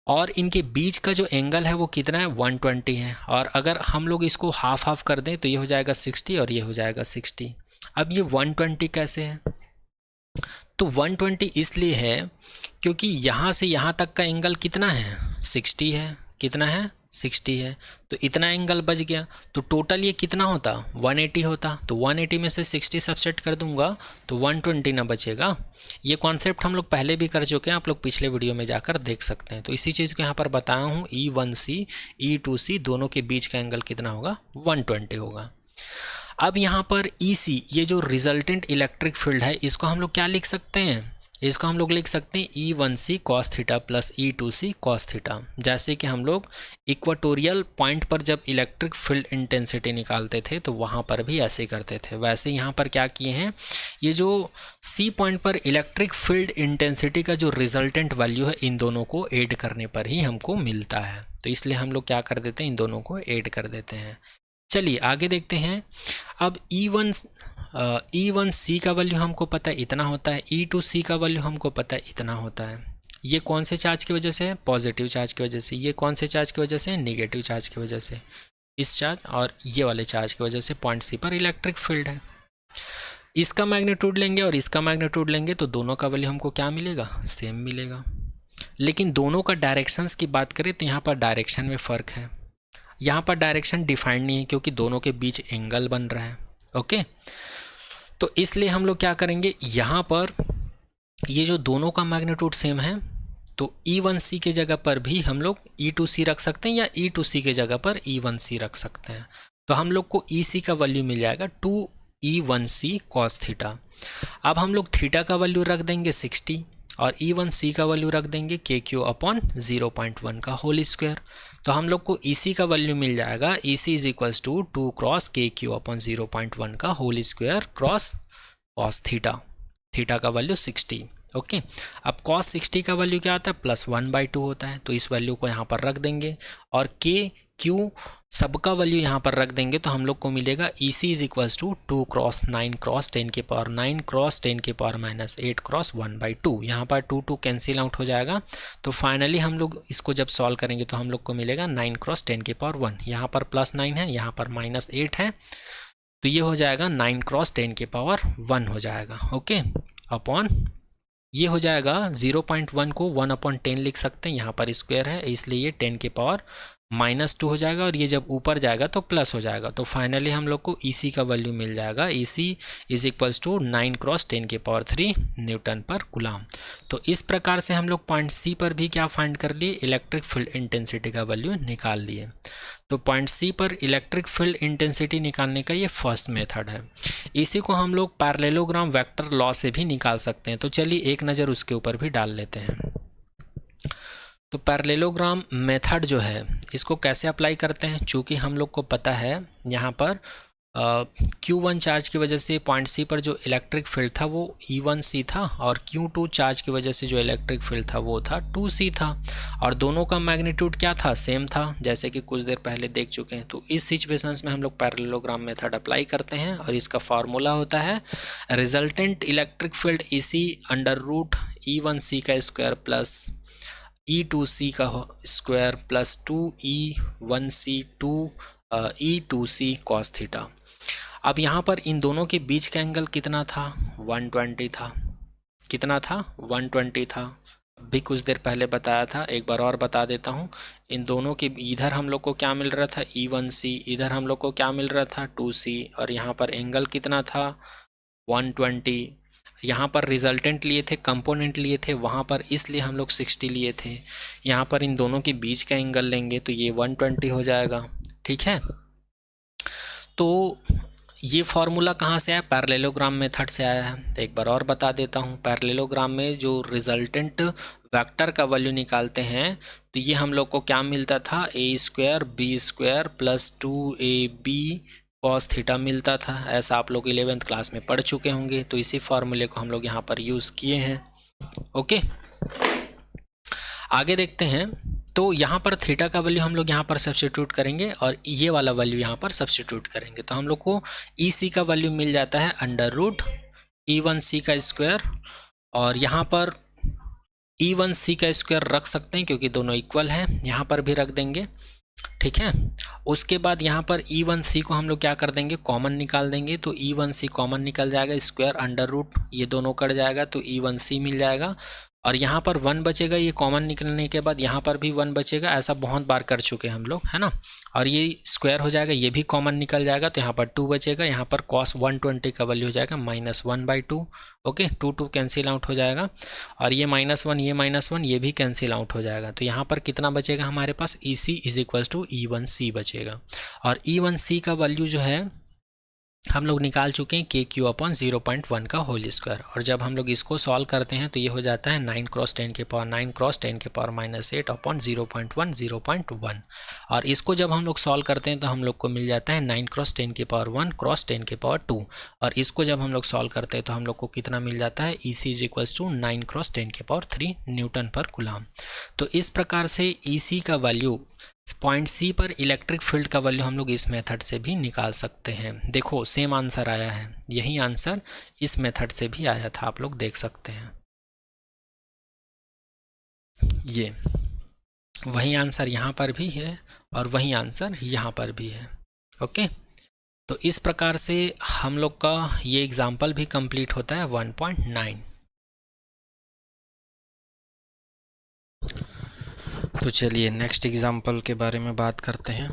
और इनके बीच का जो एंगल है वो कितना है, 120 है। और अगर हम लोग इसको हाफ हाफ कर दें तो ये हो जाएगा 60 और ये हो जाएगा 60। अब ये 120 कैसे है, तो 120 इसलिए है क्योंकि यहाँ से यहाँ तक का एंगल कितना है, 60 है। कितना है, 60 है। तो इतना एंगल बच गया, तो टोटल ये कितना होता, 180 होता। तो 180 में से 60 सबसेट कर दूंगा तो 120 ना बचेगा। ये कॉन्सेप्ट हम लोग पहले भी कर चुके हैं, आप लोग पिछले वीडियो में जाकर देख सकते हैं। तो इसी चीज़ को यहाँ पर बताया हूँ, E1C E2C दोनों के बीच का एंगल कितना होगा, 120 होगा। अब यहाँ पर EC, ये जो रिजल्टेंट इलेक्ट्रिक फील्ड है, इसको हम लोग क्या लिख सकते हैं, इसको हम लोग लिख सकते हैं E1C cos theta plus E2C cos theta. जैसे कि हम लोग इक्वेटोरियल पॉइंट पर जब इलेक्ट्रिक फील्ड इंटेंसिटी निकालते थे तो वहाँ पर भी ऐसे करते थे, वैसे यहाँ पर क्या किए हैं, ये जो C पॉइंट पर इलेक्ट्रिक फील्ड इंटेंसिटी का जो रिजल्टेंट वैल्यू है, इन दोनों को ऐड करने पर ही हमको मिलता है। तो इसलिए हम लोग क्या कर देते हैं, इन दोनों को ऐड कर देते हैं। चलिए आगे देखते हैं। अब E1C का वैल्यू हमको पता है इतना होता है, E2C का वैल्यू हमको पता है इतना होता है। ये कौन से चार्ज की वजह से है, पॉजिटिव चार्ज की वजह से। ये कौन से चार्ज की वजह से, नेगेटिव चार्ज की वजह से। इस चार्ज और ये वाले चार्ज की वजह से पॉइंट C पर इलेक्ट्रिक फील्ड है। इसका मैग्नीट्यूड लेंगे और इसका मैग्नीट्यूड लेंगे तो दोनों का वैल्यू हमको क्या मिलेगा, सेम मिलेगा। लेकिन दोनों का डायरेक्शंस की बात करें तो यहाँ पर डायरेक्शन में फ़र्क है। यहाँ पर डायरेक्शन डिफाइंड नहीं है क्योंकि दोनों के बीच एंगल बन रहा है। ओके, तो इसलिए हम लोग क्या करेंगे, यहाँ पर ये जो दोनों का मैग्नीट्यूड सेम है तो E1C के जगह पर भी हम लोग E2C रख सकते हैं या E2C के जगह पर E1C रख सकते हैं। तो हम लोग को EC का वैल्यू मिल जाएगा 2E1C cos थीटा। अब हम लोग थीटा का वैल्यू रख देंगे 60 और E1C का वैल्यू रख देंगे KQ अपॉन 0.1 का होल स्क्वायर। तो हम लोग को EC का वैल्यू मिल जाएगा, EC is equals to 2 cross KQ upon 0.1 का whole square cross cos theta. Theta का वैल्यू 60। ओके, अब कॉस 60 का वैल्यू क्या आता है, +1/2 होता है। तो इस वैल्यू को यहाँ पर रख देंगे और KQ सबका वैल्यू यहाँ पर रख देंगे तो हम लोग को मिलेगा EC is equals to 2 cross 9 cross 10 के पावर 9 क्रॉस 10 के पावर -8 क्रॉस 1/2। यहाँ पर 2 कैंसिल आउट हो जाएगा। तो फाइनली हम लोग इसको जब सॉल्व करेंगे तो हम लोग को मिलेगा 9 क्रॉस 10 के पावर 1। यहाँ पर +9 है, यहाँ पर -8 है, तो ये हो जाएगा 9 क्रॉस 10 के पावर 1 हो जाएगा। ओके, अपॉन ये हो जाएगा 0.1 को 1/10 लिख सकते हैं, यहाँ पर स्क्वायर है इसलिए ये 10 के पावर -2 हो जाएगा और ये जब ऊपर जाएगा तो प्लस हो जाएगा। तो फाइनली हम लोग को EC का वैल्यू मिल जाएगा, EC is equals to 9 cross 10 के पावर 3 न्यूटन पर कूलम। तो इस प्रकार से हम लोग पॉइंट C पर भी क्या फाइंड कर लिए, इलेक्ट्रिक फील्ड इंटेंसिटी का वैल्यू निकाल लिए। तो पॉइंट C पर इलेक्ट्रिक फील्ड इंटेंसिटी निकालने का ये फर्स्ट मेथड है। इसी को हम लोग पैरेललोग्राम वेक्टर लॉ से भी निकाल सकते हैं। तो चलिए एक नज़र उसके ऊपर भी डाल लेते हैं। तो पैरेललोग्राम मेथड जो है इसको कैसे अप्लाई करते हैं, चूँकि हम लोग को पता है यहाँ पर Q1 चार्ज की वजह से पॉइंट C पर जो इलेक्ट्रिक फील्ड था वो E1C था और Q2 चार्ज की वजह से जो इलेक्ट्रिक फील्ड था वो था 2C था और दोनों का मैग्नीट्यूड क्या था, सेम था, जैसे कि कुछ देर पहले देख चुके हैं। तो इस सिचुएशंस में हम लोग पैरेललोग्राम मेथड अप्लाई करते हैं और इसका फार्मूला होता है resultant electric field EC under root E1C का स्क्वायर प्लस E2C का square plus 2E1C E2C cos theta. अब यहाँ पर इन दोनों के बीच का एंगल कितना था, 120 था। कितना था, 120 था। अभी कुछ देर पहले बताया था, एक बार और बता देता हूँ। इन दोनों के इधर हम लोग को क्या मिल रहा था, E1C, इधर हम लोग को क्या मिल रहा था, 2C, और यहाँ पर एंगल कितना था, 120। यहाँ पर रिजल्टेंट लिए थे, कंपोनेंट लिए थे वहाँ पर, इसलिए हम लोग 60 लिए थे। यहाँ पर इन दोनों के बीच का एंगल लेंगे तो ये 120 हो जाएगा। ठीक है, तो ये फार्मूला कहाँ से आया, पैरेललोग्राम मेथड से आया है। तो एक बार और बता देता हूँ, पैरेललोग्राम में जो रिजल्टेंट वेक्टर का वैल्यू निकालते हैं तो ये हम लोग को क्या मिलता था, A² B² plus 2AB cos theta मिलता था। ऐसा आप लोग 11th क्लास में पढ़ चुके होंगे। तो इसी फार्मूले को हम लोग यहाँ पर यूज़ किए हैं। ओके, आगे देखते हैं। तो यहाँ पर थीटा का वैल्यू हम लोग यहाँ पर सब्स्टिट्यूट करेंगे और ये वाला वैल्यू यहाँ पर सब्स्टिट्यूट करेंगे तो हम लोग को EC का वैल्यू मिल जाता है अंडर रूट E1C का स्क्वायर, और यहाँ पर E1C का स्क्वायर रख सकते हैं क्योंकि दोनों इक्वल हैं, यहाँ पर भी रख देंगे। ठीक है, उसके बाद यहाँ पर E1C को हम लोग क्या कर देंगे, कॉमन निकाल देंगे। तो E1C कॉमन निकल जाएगा, स्क्वायर अंडर रूट ये दोनों कट जाएगा तो E1C मिल जाएगा। और यहाँ पर 1 बचेगा, ये कॉमन निकलने के बाद यहाँ पर भी 1 बचेगा। ऐसा बहुत बार कर चुके हैं हम लोग, है ना। और ये स्क्वायर हो जाएगा, ये भी कॉमन निकल जाएगा तो यहाँ पर 2 बचेगा। यहाँ पर cos 120 का वैल्यू हो जाएगा -1/2। ओके, 2 कैंसिल आउट हो जाएगा और ये -1 ये -1 ये भी कैंसिल आउट हो जाएगा। तो यहाँ पर कितना बचेगा हमारे पास, EC is equals to E1C बचेगा। और E1C का वैल्यू जो है हम लोग निकाल चुके हैं KQ अपॉन 0.1 का होल स्क्वायर। और जब हम लोग इसको सॉल्व करते हैं तो ये हो जाता है 9 क्रॉस 10 के पावर 9 क्रॉस 10 के पावर -8 अपॉन 0.1 और इसको जब हम लोग सॉल्व करते हैं तो हम लोग को मिल जाता है 9 क्रॉस 10 के पावर 1 क्रॉस 10 के पावर 2। और इसको जब हम लोग सॉल्व करते हैं तो हम लोग को कितना मिल जाता है, EC is equals to 9 cross 10 के पावर 3 न्यूटन पर कूलम। तो इस प्रकार से EC का वैल्यू, पॉइंट C पर इलेक्ट्रिक फील्ड का वैल्यू हम लोग इस मेथड से भी निकाल सकते हैं। देखो सेम आंसर आया है, यही आंसर इस मेथड से भी आया था, आप लोग देख सकते हैं। ये वही आंसर यहाँ पर भी है और वही आंसर यहाँ पर भी है। ओके, तो इस प्रकार से हम लोग का ये एग्जाम्पल भी कंप्लीट होता है 1.9। तो चलिए नेक्स्ट एग्जाम्पल के बारे में बात करते हैं,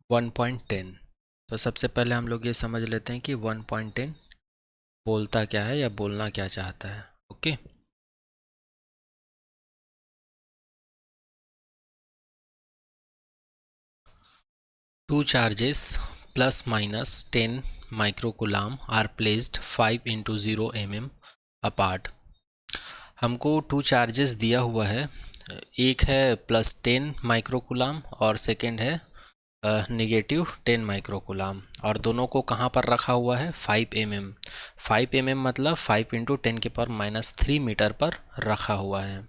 1.10। तो सबसे पहले हम लोग ये समझ लेते हैं कि 1.10 बोलता क्या है या बोलना क्या चाहता है। Okay, two charges +-10 microcoulomb are placed 5 into 0 mm apart. हमको 2 चार्जेस दिया हुआ है, एक है +10 माइक्रोकुलाम और सेकेंड है -10 माइक्रोकुलाम, और दोनों को कहाँ पर रखा हुआ है 5 mm। 5 mm मतलब 5 × 10⁻³ मीटर पर रखा हुआ है।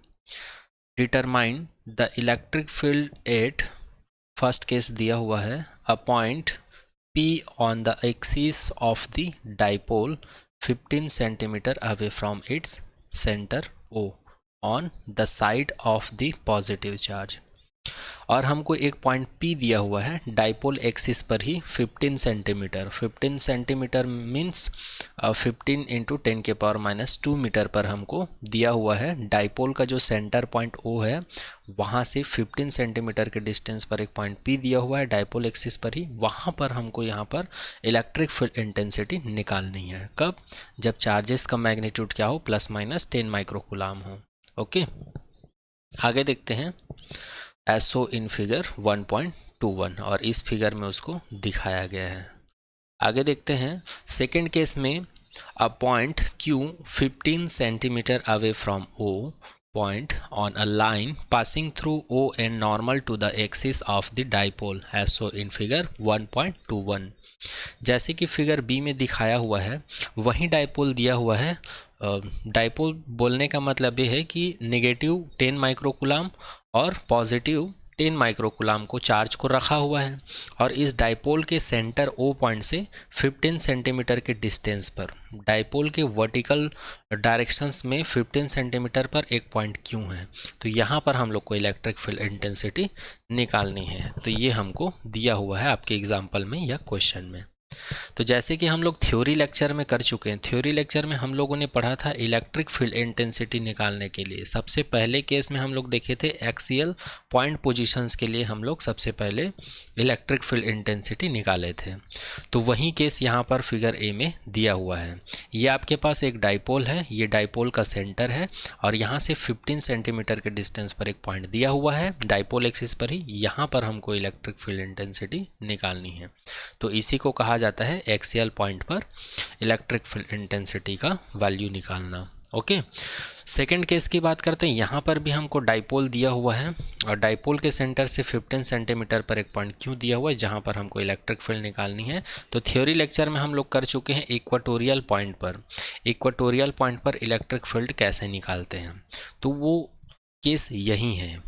Determine the electric field at, first case दिया हुआ है, a point P on the axis of the dipole 15 centimeter away from its center O on the side of the positive charge। और हमको एक पॉइंट P दिया हुआ है dipole axis पर ही 15 सेंटीमीटर। 15 सेंटीमीटर मीन्स 15 × 10⁻² मीटर पर हमको दिया हुआ है। डाइपोल का जो सेंटर पॉइंट O है वहाँ से 15 सेंटीमीटर के डिस्टेंस पर एक पॉइंट P दिया हुआ है डाइपोल एक्सिस पर ही। वहाँ पर हमको यहाँ पर इलेक्ट्रिक फील्ड इंटेंसिटी निकालनी है। कब? जब चार्जेस का मैग्नीट्यूड क्या हो, ±10 माइक्रोकुलाम हो। ओके, आगे देखते हैं। एसओ इन फिगर 1.21, और इस फिगर में उसको दिखाया गया है। आगे देखते हैं। सेकेंड केस में a point Q 15 centimetre away from O point on a line passing through O and normal to the axis of the dipole as so in figure 1.21। जैसे कि फिगर बी में दिखाया हुआ है वही डाइपोल दिया हुआ है। डाइपोल बोलने का मतलब ये है कि -10 माइक्रोकुलाम और +10 माइक्रोकुलाम को चार्ज को रखा हुआ है, और इस डाइपोल के सेंटर O पॉइंट से 15 सेंटीमीटर के डिस्टेंस पर डाइपोल के वर्टिकल डायरेक्शंस में 15 सेंटीमीटर पर एक पॉइंट Q है। तो यहाँ पर हम लोग को इलेक्ट्रिक फील्ड इंटेंसिटी निकालनी है। तो ये हमको दिया हुआ है आपके एग्जाम्पल में या क्वेश्चन में। तो जैसे कि हम लोग थ्योरी लेक्चर में कर चुके हैं, थ्योरी लेक्चर में हम लोगों ने पढ़ा था इलेक्ट्रिक फील्ड इंटेंसिटी निकालने के लिए सबसे पहले केस में हम लोग देखे थे एक्सियल पॉइंट पोजीशंस के लिए हम लोग सबसे पहले इलेक्ट्रिक फील्ड इंटेंसिटी निकाले थे। तो वही केस यहाँ पर फिगर ए में दिया हुआ है। ये आपके पास एक डाइपोल है, ये डाइपोल का सेंटर है, और यहाँ से 15 सेंटीमीटर के डिस्टेंस पर एक पॉइंट दिया हुआ है डाइपोल एक्सिस पर ही। यहाँ पर हमको इलेक्ट्रिक फील्ड इंटेंसिटी निकालनी है। तो इसी को कहा जाता है एक्सियल पॉइंट पर इलेक्ट्रिक फील्ड इंटेंसिटी का वैल्यू निकालना। ओके, सेकेंड केस की बात करते हैं। यहाँ पर भी हमको डाइपोल दिया हुआ है, और डाइपोल के सेंटर से 15 सेंटीमीटर पर एक पॉइंट Q दिया हुआ है जहाँ पर हमको इलेक्ट्रिक फील्ड निकालनी है। तो थ्योरी लेक्चर में हम लोग कर चुके हैं इक्वेटोरियल पॉइंट पर। इक्वेटोरियल पॉइंट पर इलेक्ट्रिक फील्ड कैसे निकालते हैं, तो वो केस यही है।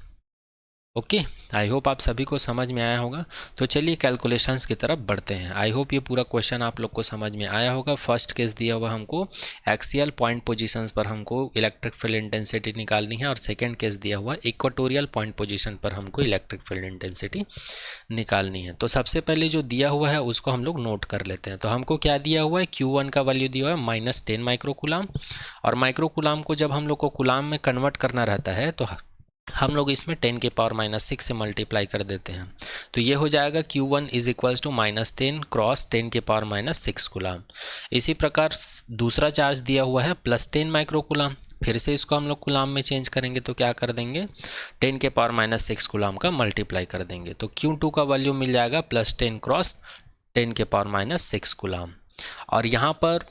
ओके, आई होप आप सभी को समझ में आया होगा। तो चलिए कैलकुलेशंस की तरफ बढ़ते हैं। आई होप ये पूरा क्वेश्चन आप लोग को समझ में आया होगा। फर्स्ट केस दिया हुआ हमको एक्सियल पॉइंट पोजीशंस पर हमको इलेक्ट्रिक फील्ड इंटेंसिटी निकालनी है, और सेकंड केस दिया हुआ इक्वेटोरियल पॉइंट पोजीशन पर हमको इलेक्ट्रिक फील्ड इंटेंसिटी निकालनी है। तो सबसे पहले जो दिया हुआ है उसको हम लोग नोट कर लेते हैं। तो हमको क्या दिया हुआ है, Q1 का वैल्यू दिया हुआ है -10 माइक्रोकुलाम, और माइक्रोकुलाम को जब हम लोग को कुलाम में कन्वर्ट करना रहता है तो हम लोग इसमें 10⁻⁻6 से मल्टीप्लाई कर देते हैं। तो ये हो जाएगा Q1 = -10 × 10⁻⁻6 कुलाम। इसी प्रकार दूसरा चार्ज दिया हुआ है +10 माइक्रोकुलाम, फिर से इसको हम लोग कुलाम में चेंज करेंगे तो क्या कर देंगे, 10⁻⁻6 कुलाम का मल्टीप्लाई कर देंगे। तो Q2 का वैल्यू मिल जाएगा +10 × 10⁻⁻6 कुलाम। और यहाँ पर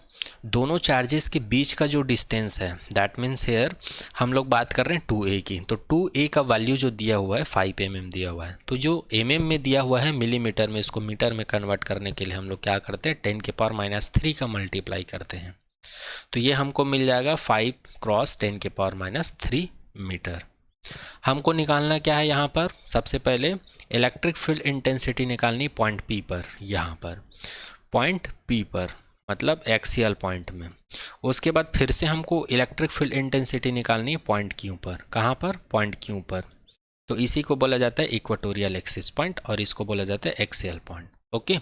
दोनों चार्जेस के बीच का जो डिस्टेंस है, दैट मीन्स हेयर हम लोग बात कर रहे हैं 2a की। तो 2a का वैल्यू जो दिया हुआ है 5 mm दिया हुआ है। तो जो mm में दिया हुआ है मिलीमीटर में, इसको मीटर में कन्वर्ट करने के लिए हम लोग क्या करते हैं, 10⁻³ का मल्टीप्लाई करते हैं। तो ये हमको मिल जाएगा 5 × 10⁻³ मीटर। हमको निकालना क्या है, यहाँ पर सबसे पहले इलेक्ट्रिक फील्ड इंटेंसिटी निकालनी पॉइंट P पर। यहाँ पर पॉइंट P पर मतलब एक्सियल पॉइंट में। उसके बाद फिर से हमको इलेक्ट्रिक फील्ड इंटेंसिटी निकालनी है पॉइंट Q पर। कहाँ पर, पॉइंट Q पर। तो इसी को बोला जाता है इक्वेटोरियल एक्सिस पॉइंट, और इसको बोला जाता है एक्सियल पॉइंट। ओके,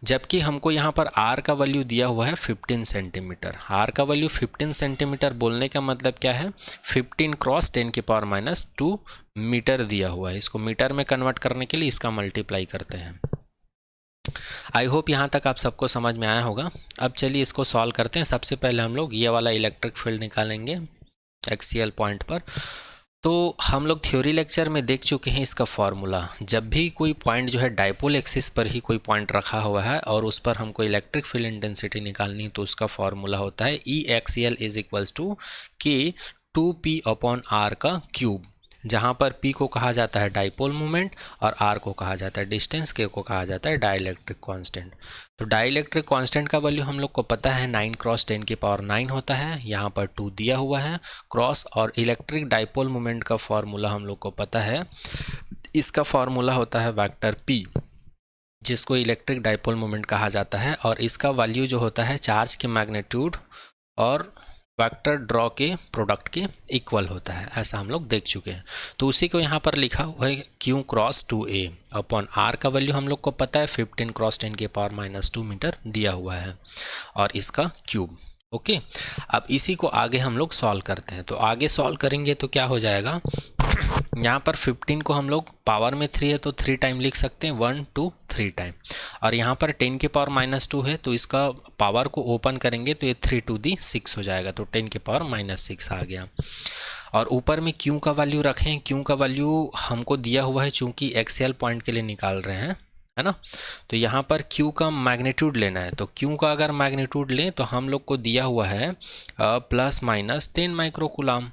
जबकि हमको यहाँ पर R का वैल्यू दिया हुआ है 15 सेंटीमीटर। R का वैल्यू 15 सेंटीमीटर बोलने का मतलब क्या है, 15 × 10⁻² मीटर दिया हुआ है। इसको मीटर में कन्वर्ट करने के लिए इसका मल्टीप्लाई करते हैं। आई होप यहाँ तक आप सबको समझ में आया होगा। अब चलिए इसको सॉल्व करते हैं। सबसे पहले हम लोग ये वाला इलेक्ट्रिक फील्ड निकालेंगे एक्सियल पॉइंट पर। तो हम लोग थ्योरी लेक्चर में देख चुके हैं इसका फॉर्मूला। जब भी कोई पॉइंट जो है डाइपोल एक्सिस पर ही कोई पॉइंट रखा हुआ है और उस पर हमको इलेक्ट्रिक फील्ड इंटेंसिटी निकालनी है तो उसका फॉर्मूला होता है ई एक्सियल इज इक्वल्स टू के 2p अपॉन आर का क्यूब, जहाँ पर p को कहा जाता है डाइपोल मोमेंट और r को कहा जाता है डिस्टेंस, k को कहा जाता है डाइलेक्ट्रिक कांस्टेंट। तो डाइलेक्ट्रिक कांस्टेंट का वैल्यू हम लोग को पता है 9 क्रॉस 10 की पावर 9 होता है, यहाँ पर 2 दिया हुआ है क्रॉस, और इलेक्ट्रिक डाइपोल मोमेंट का फॉर्मूला हम लोग को पता है, इसका फॉर्मूला होता है वेक्टर p, जिसको इलेक्ट्रिक डाइपोल मोमेंट कहा जाता है, और इसका वैल्यू जो होता है चार्ज के मैग्नीट्यूड और वेक्टर ड्रॉ के प्रोडक्ट के इक्वल होता है, ऐसा हम लोग देख चुके हैं। तो उसी को यहाँ पर लिखा हुआ है Q cross 2a upon R का वैल्यू हम लोग को पता है 15 क्रॉस 10 के पावर -2 मीटर दिया हुआ है, और इसका क्यूब। ओके, अब इसी को आगे हम लोग सॉल्व करते हैं। तो आगे सॉल्व करेंगे तो क्या हो जाएगा, यहाँ पर 15 को हम लोग पावर में 3 है तो 3 टाइम लिख सकते हैं, 1 2 3 टाइम, और यहाँ पर 10 के पावर -2 है तो इसका पावर को ओपन करेंगे तो ये 3 टू दी 6 हो जाएगा, तो 10 के पावर -6 आ गया। और ऊपर में क्यू का वैल्यू रखें, क्यू का वैल्यू हमको दिया हुआ है चूंकि एक्सियल पॉइंट के लिए निकाल रहे हैं, है ना। तो यहाँ पर Q का मैग्नीट्यूड लेना है, तो Q का अगर मैग्नीट्यूड लें तो हम लोग को दिया हुआ है ±10 माइक्रोकूलम।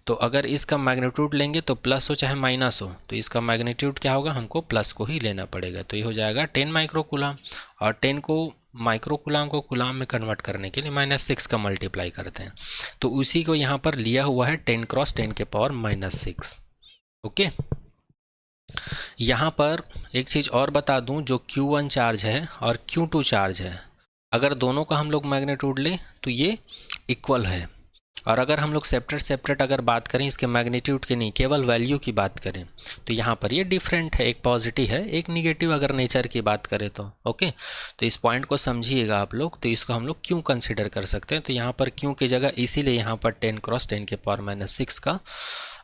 तो अगर इसका मैग्नीट्यूड लेंगे तो प्लस हो चाहे माइनस हो, तो इसका मैग्नीट्यूड क्या होगा, हमको प्लस को ही लेना पड़ेगा, तो ये हो जाएगा 10 माइक्रोकूलम, और 10 को माइक्रोकूलम को कूलम में कन्वर्ट करने के लिए -6 का मल्टीप्लाई करते हैं, तो उसी को यहाँ पर लिया हुआ है 10 क्रॉस 10 के पावर -6। ओके, यहाँ पर एक चीज़ और बता दूं, जो Q1 चार्ज है और Q2 चार्ज है, अगर दोनों का हम लोग मैग्नीट्यूड लें तो ये इक्वल है, और अगर हम लोग सेपरेट अगर बात करें इसके मैग्नीट्यूड की नहीं, केवल वैल्यू की बात करें तो यहाँ पर ये डिफरेंट है, एक पॉजिटिव है एक निगेटिव अगर नेचर की बात करें तो। ओके, तो इस पॉइंट को समझिएगा आप लोग, तो इसको हम लोग क्यों कंसिडर कर सकते हैं, तो यहाँ पर क्यों की जगह इसीलिए यहाँ पर 10 क्रॉस 10 के पावर -6 का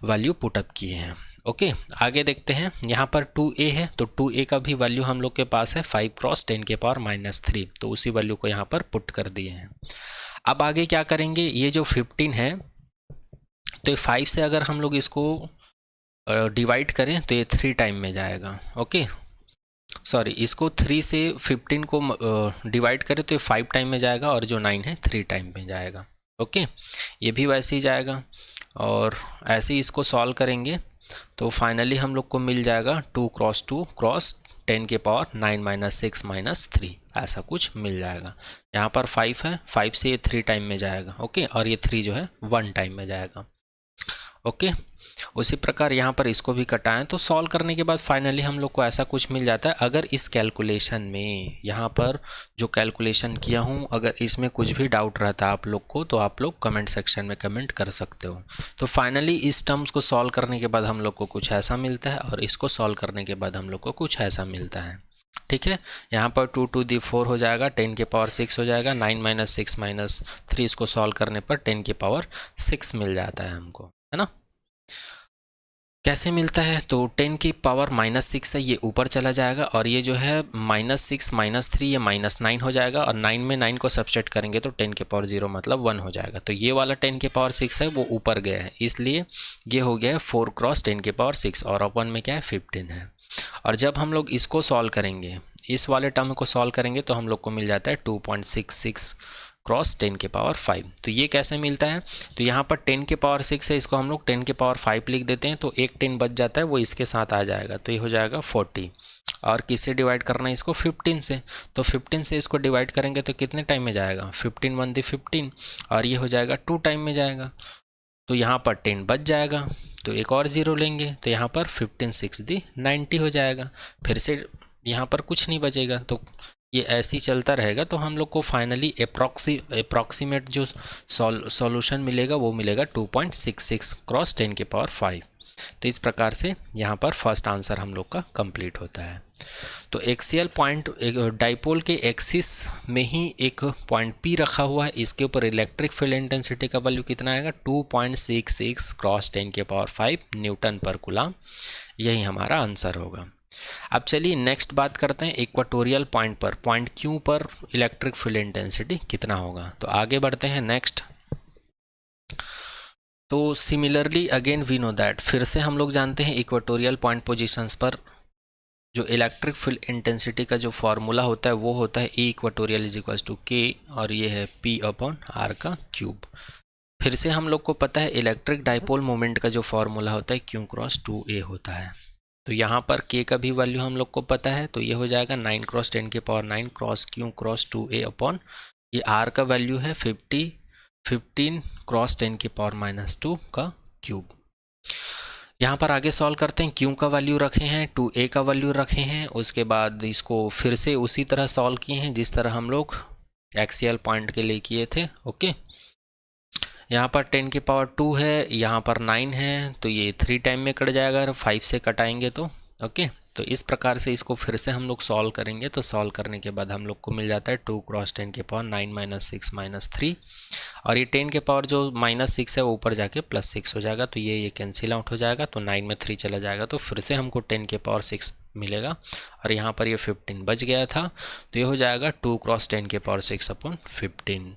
वैल्यू पुटअप किए हैं। ओके, आगे देखते हैं, यहाँ पर 2a है तो 2a का भी वैल्यू हम लोग के पास है 5 क्रॉस 10 के पावर -3, तो उसी वैल्यू को यहाँ पर पुट कर दिए हैं। अब आगे क्या करेंगे, ये जो 15 है तो 5 से अगर हम लोग इसको डिवाइड करें तो ये 3 टाइम में जाएगा। ओके, सॉरी, इसको 3 से 15 को डिवाइड करें तो ये 5 टाइम में जाएगा, और जो 9 है 3 टाइम में जाएगा। ओके, ये भी वैसे ही जाएगा, और ऐसे ही इसको सॉल्व करेंगे तो फाइनली हम लोग को मिल जाएगा 2 क्रॉस 2 क्रॉस 10 के पावर 9 -6 -3, ऐसा कुछ मिल जाएगा। यहाँ पर 5 है, 5 से ये 3 टाइम में जाएगा। ओके, और ये 3 जो है 1 टाइम में जाएगा। ओके, उसी प्रकार यहाँ पर इसको भी कटाएं तो सॉल्व करने के बाद फाइनली हम लोग को ऐसा कुछ मिल जाता है। अगर इस कैलकुलेशन में, यहाँ पर जो कैलकुलेशन किया हूँ, अगर इसमें कुछ भी डाउट रहता है आप लोग को तो आप लोग कमेंट सेक्शन में कमेंट कर सकते हो। तो फाइनली इस टर्म्स को सॉल्व करने के बाद हम लोग को कुछ ऐसा मिलता है, और इसको सॉल्व करने के बाद हम लोग को कुछ ऐसा मिलता है। ठीक है, यहाँ पर 2 टू दी 4 हो जाएगा, 10 के पावर 6 हो जाएगा, 9 -6 -3 इसको सॉल्व करने पर 10 के पावर 6 मिल जाता है हमको, है ना। कैसे मिलता है, तो 10 की पावर -6 है, ये ऊपर चला जाएगा, और ये जो है -6 -3 ये -9 हो जाएगा, और 9 में 9 को सब्सट्रैक्ट करेंगे तो 10 के पावर 0 मतलब 1 हो जाएगा। तो ये वाला 10 के पावर 6 है वो ऊपर गया है, इसलिए ये हो गया है 4 क्रॉस 10 के पावर 6, और अपन में क्या है 15 है। और जब हम लोग इसको सॉल्व करेंगे, इस वाले टर्म को सॉल्व करेंगे तो हम लोग को मिल जाता है 2.66 क्रॉस 10 के पावर 5। तो ये कैसे मिलता है, तो यहाँ पर 10 के पावर 6 है, इसको हम लोग 10 के पावर 5 लिख देते हैं, तो एक 10 बच जाता है, वो इसके साथ आ जाएगा, तो ये हो जाएगा 40। और किससे डिवाइड करना है इसको, 15 से, तो 15 से इसको डिवाइड करेंगे तो कितने टाइम में जाएगा, 15 1 दी 15, और ये हो जाएगा 2 टाइम में जाएगा, तो यहाँ पर 10 बच जाएगा, तो एक और 0 लेंगे तो यहाँ पर 15 6 दी 90 हो जाएगा, फिर से यहाँ पर कुछ नहीं बचेगा, तो ये ऐसे ही चलता रहेगा। तो हम लोग को फाइनली अप्रॉक्सीमेट जो सॉल्यूशन मिलेगा वो मिलेगा 2.66 क्रॉस 10 के पावर 5। तो इस प्रकार से यहाँ पर फर्स्ट आंसर हम लोग का कंप्लीट होता है। तो एक्सियल पॉइंट, एक डाइपोल के एक्सिस में ही एक पॉइंट P रखा हुआ है, इसके ऊपर इलेक्ट्रिक फील्ड इंटेंसिटी का वैल्यू कितना आएगा, 2.66 क्रॉस 10 के पावर 5 न्यूटन पर कूलम, यही हमारा आंसर होगा। अब चलिए नेक्स्ट बात करते हैं इक्वेटोरियल पॉइंट पर, पॉइंट Q पर इलेक्ट्रिक फील्ड इंटेंसिटी कितना होगा। तो आगे बढ़ते हैं नेक्स्ट। तो similarly again we know that, फिर से हम लोग जानते हैं इक्वेटोरियल पॉइंट पोजीशंस पर जो इलेक्ट्रिक फील्ड इंटेंसिटी का जो फॉर्मूला होता है वो होता है E equatorial is equals to K, और ये है P/R का क्यूब। फिर से हम लोग को पता है इलेक्ट्रिक डाइपोल मोमेंट का जो फॉर्मूला होता है Q×2A होता है। तो यहाँ पर K का भी वैल्यू हम लोग को पता है, तो ये हो जाएगा 9 × 10⁻9 क्रॉस Q×2A अपॉन ये R का वैल्यू है 15 × 10⁻⁻2 का क्यूब। यहाँ पर आगे सॉल्व करते हैं, Q का वैल्यू रखे हैं, 2A का वैल्यू रखे हैं, उसके बाद इसको फिर से उसी तरह सॉल्व किए हैं जिस तरह हम लोग एक्सियल पॉइंट के लिए किए थे। ओके, यहाँ पर 10⁻2 है, यहाँ पर 9 है, तो ये 3 टाइम में कट जाएगा, 5 से कटाएंगे तो। ओके, तो इस प्रकार से इसको फिर से हम लोग सॉल्व करेंगे, तो सॉल्व करने के बाद हम लोग को मिल जाता है 2 × 10⁻9 - 6 - 3, और ये 10 के पावर जो -6 है वो ऊपर जाके +6 हो जाएगा, तो ये कैंसिल आउट हो जाएगा, तो 9 में 3 चला जाएगा, तो फिर से हमको 10 के पावर 6 मिलेगा, और यहाँ पर ये 15 बच गया था, तो ये हो जाएगा 2 × 10 के पावर 6 अपॉन 15।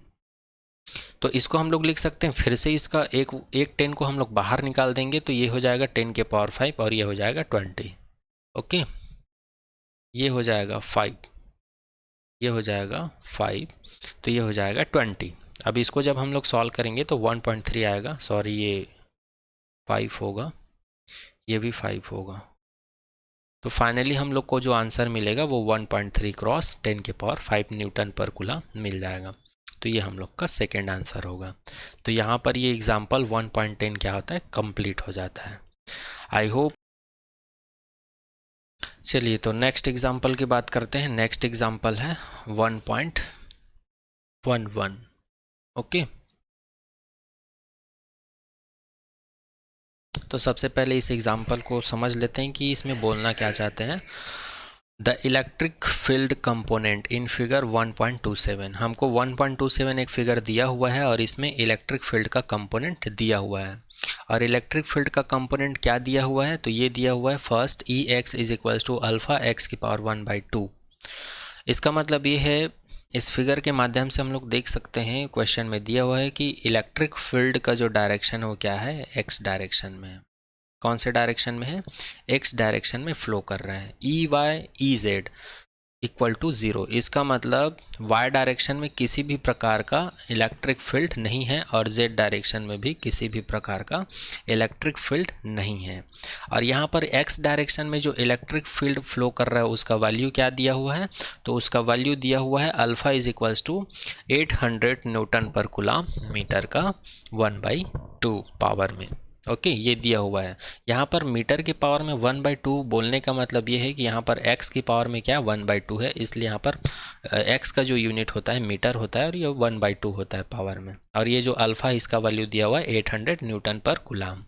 तो इसको हम लोग लिख सकते हैं, फिर से इसका एक 10 को हम लोग बाहर निकाल देंगे, तो ये हो जाएगा 10 के पावर 5, और ये हो जाएगा 20। ओके, ये हो जाएगा 5, ये हो जाएगा 5, तो ये हो जाएगा 20। अब इसको जब हम लोग सॉल्व करेंगे तो 1.3 आएगा, सॉरी ये 5 होगा, ये भी 5 होगा, तो फाइनली हम लोग को जो आंसर मिलेगा वो 1.3 × 10 के पावर 5 न्यूटन पर कूलम मिल जाएगा। तो ये हम लोग का सेकेंड आंसर होगा। तो यहाँ पर ये एग्जाम्पल 1.10 क्या होता है, कंप्लीट हो जाता है। I hope. चलिए तो नेक्स्ट एग्जाम्पल की बात करते हैं। नेक्स्ट एग्जाम्पल है 1.11। ओके, तो सबसे पहले इस एग्जाम्पल को समझ लेते हैं कि इसमें बोलना क्या चाहते हैं। The electric field component in figure 1.27, हमको 1.27 एक फिगर दिया हुआ है और इसमें इलेक्ट्रिक फील्ड का कंपोनेंट दिया हुआ है। और इलेक्ट्रिक फील्ड का कंपोनेंट क्या दिया हुआ है, तो ये दिया हुआ है first Ex is equals to alpha x की पावर 1/2। इसका मतलब ये है, इस फिगर के माध्यम से हम लोग देख सकते हैं, क्वेश्चन में दिया हुआ है कि इलेक्ट्रिक फील्ड का जो डायरेक्शन है वो क्या है, एक्स डायरेक्शन में है। कौन से डायरेक्शन में है, एक्स डायरेक्शन में फ्लो कर रहा है। EY/EZ इक्वल टू 0, इसका मतलब y डायरेक्शन में किसी भी प्रकार का इलेक्ट्रिक फील्ड नहीं है और z डायरेक्शन में भी किसी भी प्रकार का इलेक्ट्रिक फील्ड नहीं है। और यहाँ पर x डायरेक्शन में जो इलेक्ट्रिक फील्ड फ्लो कर रहा है उसका वैल्यू क्या दिया हुआ है, तो उसका वैल्यू दिया हुआ है alpha is equals to 800 newton per coulomb metre का 1/2 पावर में। ओके, ये दिया हुआ है। यहाँ पर मीटर के पावर में 1/2 बोलने का मतलब ये है कि यहाँ पर x की पावर में क्या 1/2 है, इसलिए यहाँ पर x का जो यूनिट होता है मीटर होता है और ये 1/2 होता है पावर में। और ये जो अल्फ़ा इसका वैल्यू दिया हुआ है 800 न्यूटन पर कूलम।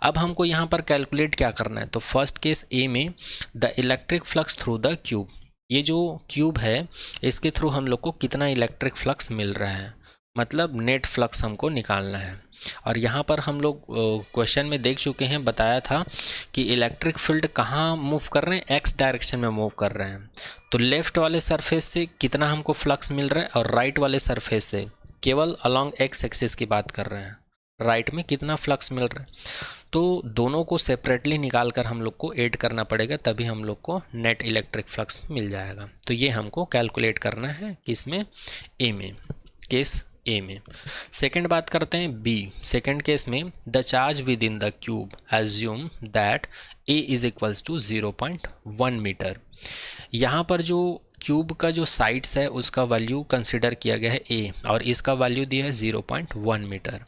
अब हमको यहाँ पर कैलकुलेट क्या करना है, तो फर्स्ट केस ए में the electric flux through the cube, ये जो क्यूब है इसके थ्रू हम लोग को कितना इलेक्ट्रिक फ्लक्स मिल रहा है, मतलब नेट फ्लक्स हमको निकालना है। और यहाँ पर हम लोग क्वेश्चन में देख चुके हैं, बताया था कि इलेक्ट्रिक फील्ड कहाँ मूव कर रहे हैं, एक्स डायरेक्शन में मूव कर रहे हैं। तो लेफ्ट वाले सरफेस से कितना हमको फ्लक्स मिल रहा है और राइट वाले सरफेस से, केवल अलॉन्ग एक्स एक्सिस की बात कर रहे हैं, राइट में कितना फ्लक्स मिल रहा है। तो दोनों को सेपरेटली निकाल कर हम लोग को ऐड करना पड़ेगा, तभी हम लोग को नेट इलेक्ट्रिक फ्लक्स मिल जाएगा। तो ये हमको कैलकुलेट करना है किसमें, ए में, केस ए में। सेकेंड बात करते हैं बी। सेकेंड केस में the charge within the cube assume that A is equals to 0.1 metre. यहाँ पर जो क्यूब का जो साइड्स है उसका वैल्यू कंसिडर किया गया है ए और इसका वैल्यू दिया है 0.1 मीटर।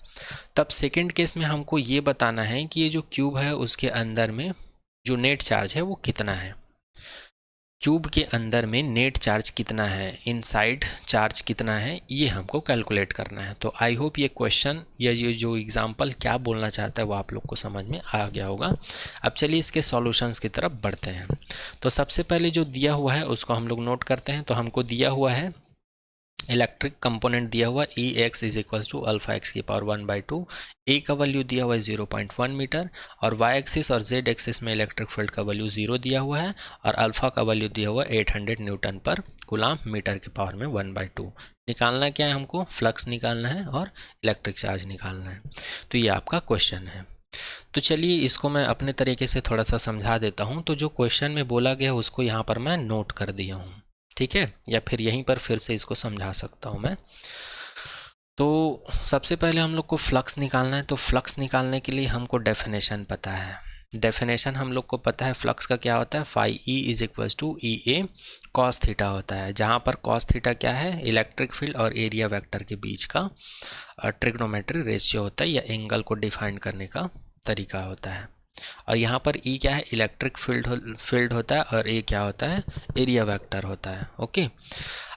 तब सेकेंड केस में हमको ये बताना है कि ये जो क्यूब है उसके अंदर में जो नेट चार्ज है वो कितना है, क्यूब के अंदर में नेट चार्ज कितना है, इनसाइड चार्ज कितना है, ये हमको कैलकुलेट करना है। तो आई होप ये क्वेश्चन या ये जो एग्जांपल क्या बोलना चाहता है वो आप लोग को समझ में आ गया होगा। अब चलिए इसके सॉल्यूशंस की तरफ बढ़ते हैं। तो सबसे पहले जो दिया हुआ है उसको हम लोग नोट करते हैं। तो हमको दिया हुआ है इलेक्ट्रिक कंपोनेंट दिया हुआ E X is equal to alpha X की पावर 1/2, ए का वैल्यू दिया हुआ है 0.1 मीटर, और वाई एक्सिस और जेड एक्सिस में इलेक्ट्रिक फील्ड का वैल्यू 0 दिया हुआ है, और अल्फा का वैल्यू दिया हुआ है 800 न्यूटन पर कूलाम मीटर के पावर में 1/2। निकालना क्या है हमको? फ्लक्स निकालना है और इलेक्ट्रिक चार्ज निकालना है। तो ये आपका क्वेश्चन है। तो चलिए इसको मैं अपने तरीके से थोड़ा सा समझा देता हूँ। तो जो क्वेश्चन में बोला गया उसको यहाँ पर मैं नोट कर दिया हूँ, ठीक है, या फिर यहीं पर फिर से इसको समझा सकता हूँ मैं। तो सबसे पहले हम लोग को फ्लक्स निकालना है। तो फ्लक्स निकालने के लिए हमको डेफिनेशन पता है। डेफिनेशन हम लोग को पता है फ्लक्स का क्या होता है, phi E is equals to E A cos theta होता है, जहाँ पर कॉस थीटा क्या है, इलेक्ट्रिक फील्ड और एरिया वेक्टर के बीच का ट्रिग्नोमेट्री रेशियो होता है, या एंगल को डिफाइन करने का तरीका होता है। और यहाँ पर ई क्या है, इलेक्ट्रिक फील्ड होता है, और ए क्या होता है, एरिया वेक्टर होता है। ओके,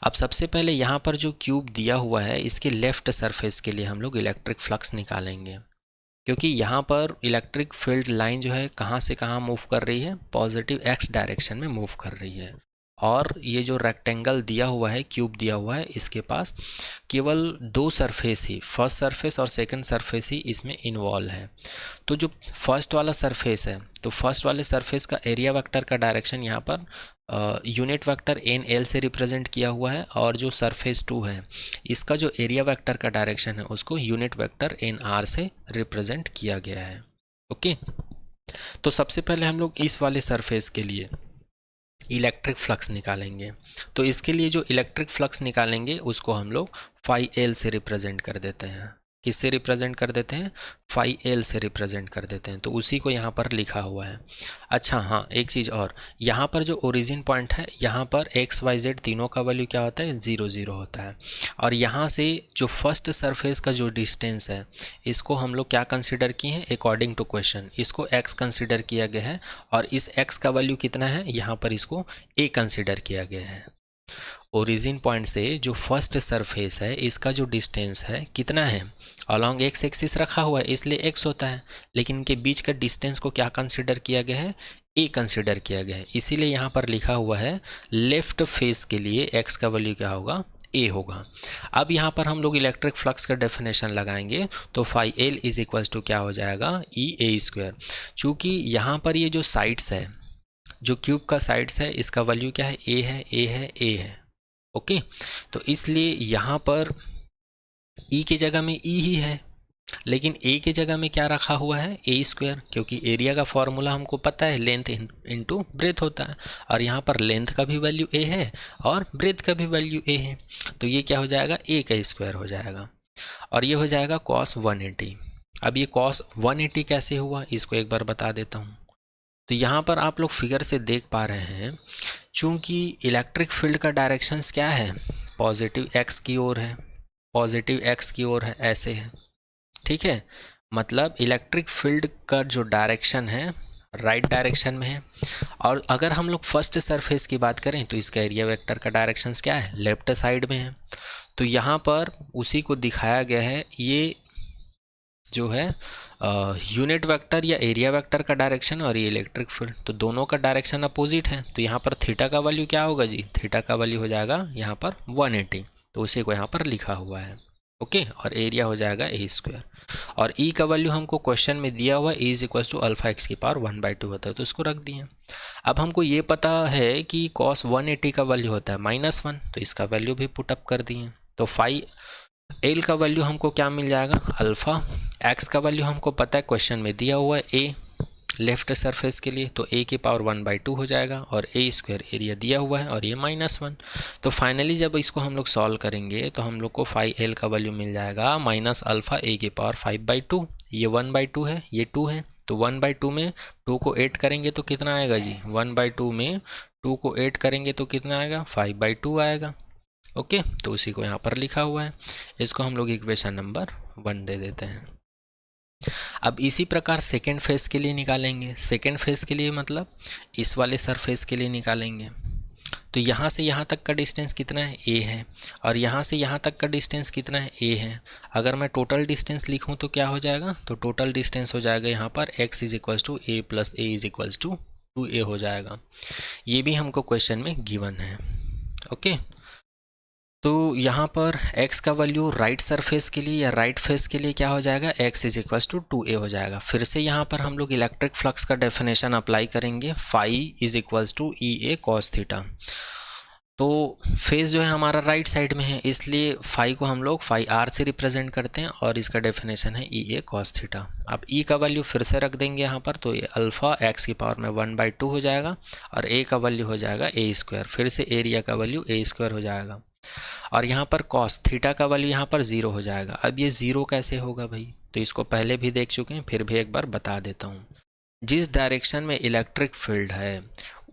अब सबसे पहले यहाँ पर जो क्यूब दिया हुआ है इसके लेफ्ट सरफेस के लिए हम लोग इलेक्ट्रिक फ्लक्स निकालेंगे, क्योंकि यहाँ पर इलेक्ट्रिक फील्ड लाइन जो है कहाँ से कहाँ मूव कर रही है, पॉजिटिव एक्स डायरेक्शन में मूव कर रही है। और ये जो रेक्टेंगल दिया हुआ है, क्यूब दिया हुआ है, इसके पास केवल दो सरफेस ही, फर्स्ट सरफेस और सेकंड सरफेस ही इसमें इन्वॉल्व है। तो जो फर्स्ट वाला सरफेस है, तो फर्स्ट वाले सरफेस का एरिया वेक्टर का डायरेक्शन यहाँ पर यूनिट वेक्टर एन एल से रिप्रेजेंट किया हुआ है, और जो सरफेस 2 है इसका जो एरिया वेक्टर का डायरेक्शन है उसको यूनिट वेक्टर एन आर से रिप्रेजेंट किया गया है। ओके, तो सबसे पहले हम लोग इस वाले सरफेस के लिए इलेक्ट्रिक फ्लक्स निकालेंगे। तो इसके लिए जो इलेक्ट्रिक फ्लक्स निकालेंगे उसको हम लोग फाई एल से रिप्रेजेंट कर देते हैं। किससे रिप्रेजेंट कर देते हैं? फाई एल से रिप्रेजेंट कर देते हैं। तो उसी को यहाँ पर लिखा हुआ है। अच्छा हाँ, एक चीज़ और, यहाँ पर जो ओरिजिन पॉइंट है यहाँ पर एक्स वाई जेड तीनों का वैल्यू क्या होता है, 0 0 होता है। और यहाँ से जो फर्स्ट सरफेस का जो डिस्टेंस है इसको हम लोग क्या कंसिडर किए हैं, अकॉर्डिंग टू क्वेश्चन इसको एक्स कंसिडर किया गया है, और इस एक्स का वैल्यू कितना है, यहाँ पर इसको ए कंसिडर किया गया है। ओरिजिन पॉइंट से जो फर्स्ट सरफेस है इसका जो डिस्टेंस है कितना है, अलॉन्ग एक्स एक्सिस रखा हुआ है इसलिए एक्स होता है, लेकिन इनके बीच का डिस्टेंस को क्या कंसिडर किया गया है, ए कंसिडर किया गया है। इसीलिए यहाँ पर लिखा हुआ है लेफ्ट फेस के लिए एक्स का वैल्यू क्या होगा, ए होगा। अब यहाँ पर हम लोग इलेक्ट्रिक फ्लक्स का डेफिनेशन लगाएंगे, तो phi L is equals to क्या हो जाएगा, ई ए स्क्वायर। चूँकि यहाँ पर ये जो साइड्स है, जो क्यूब का साइड्स है इसका वैल्यू क्या है, ए है, ए है, ए है। ओके, तो इसलिए यहाँ पर ई की जगह में ई ही है, लेकिन ए की जगह में क्या रखा हुआ है, ए स्क्वायर, क्योंकि एरिया का फॉर्मूला हमको पता है लेंथ इनटू ब्रेथ होता है, और यहाँ पर लेंथ का भी वैल्यू ए है और ब्रेथ का भी वैल्यू ए है। तो ये क्या हो जाएगा, ए का स्क्वायर हो जाएगा, और ये हो जाएगा cos 180। अब ये cos 180 कैसे हुआ इसको एक बार बता देता हूँ। तो यहाँ पर आप लोग फिगर से देख पा रहे हैं, चूँकि इलेक्ट्रिक फील्ड का डायरेक्शंस क्या है, पॉजिटिव एक्स की ओर है, पॉजिटिव एक्स की ओर है, ऐसे है, ठीक है। मतलब इलेक्ट्रिक फील्ड का जो डायरेक्शन है राइट डायरेक्शन में है। और अगर हम लोग फर्स्ट सरफेस की बात करें तो इसका एरिया वेक्टर का डायरेक्शंस क्या है, लेफ्ट साइड में है। तो यहाँ पर उसी को दिखाया गया है, ये जो है यूनिट वेक्टर या एरिया वेक्टर का डायरेक्शन और ये इलेक्ट्रिक फील्ड, तो दोनों का डायरेक्शन अपोजिट है। तो यहाँ पर थीटा का वैल्यू क्या होगा जी, थीटा का वैल्यू हो जाएगा यहाँ पर 180, तो उसी को यहाँ पर लिखा हुआ है। ओके, और एरिया हो जाएगा ए स्क्वायर, और ई का वैल्यू हमको क्वेश्चन में दिया हुआ है, is equals to alpha X की पावर 1/2 होता है, तो इसको रख दिए। अब हमको ये पता है कि cos 180 का वैल्यू होता है -1, तो इसका वैल्यू भी पुटअप कर दिए। तो फाई एल का वैल्यू हमको क्या मिल जाएगा, अल्फ़ा। एक्स का वैल्यू हमको पता है, क्वेश्चन में दिया हुआ है ए लेफ्ट सरफेस के लिए, तो ए की पावर 1/2 हो जाएगा, और ए स्क्वायर एरिया दिया हुआ है, और ये -1। तो फाइनली जब इसको हम लोग सॉल्व करेंगे तो हम लोग को फाई एल का वैल्यू मिल जाएगा -अल्फ़ा ए की पावर 5/2। ये 1/2 है, ये 2 है, तो 1/2 में 2 को 8 करेंगे तो कितना आएगा जी, 1/2 में 2 को 8 करेंगे तो कितना आएगा, 5/2 आएगा। ओके, तो उसी को यहाँ पर लिखा हुआ है, इसको हम लोग इक्वेशन नंबर 1 दे देते हैं। अब इसी प्रकार सेकेंड फेस के लिए निकालेंगे। सेकेंड फेस के लिए मतलब इस वाले सरफेस के लिए निकालेंगे। तो यहाँ से यहाँ तक का डिस्टेंस कितना है, ए है, और यहाँ से यहाँ तक का डिस्टेंस कितना है, ए है। अगर मैं टोटल डिस्टेंस लिखूँ तो क्या हो जाएगा, तो टोटल डिस्टेंस हो जाएगा यहाँ पर x is equals to A plus A is equals to 2a हो जाएगा। ये भी हमको क्वेश्चन में गिवन है। ओके, तो यहाँ पर x का वैल्यू राइट सरफेस के लिए या राइट फेस के लिए क्या हो जाएगा, x is equal to 2a हो जाएगा। फिर से यहाँ पर हम लोग इलेक्ट्रिक फ्लक्स का डेफिनेशन अप्लाई करेंगे, phi is equals to E A cos theta. तो फेस जो है हमारा राइट साइड में है, इसलिए फाई को हम लोग फाई आर से रिप्रेजेंट करते हैं और इसका डेफिनेशन है ई ए कॉस थीटा। अब ई का वैल्यू फिर से रख देंगे यहाँ पर, तो ये अल्फ़ा एक्स की पावर में 1/2 हो जाएगा और ए का वैल्यू हो जाएगा ए स्क्वायर। फिर से एरिया का वैल्यू ए स्क्वायर हो जाएगा और यहाँ पर कॉस थीटा का वैल्यू यहाँ पर 0 हो जाएगा। अब ये 0 कैसे होगा भाई, तो इसको पहले भी देख चुके हैं, फिर भी एक बार बता देता हूँ। जिस डायरेक्शन में इलेक्ट्रिक फील्ड है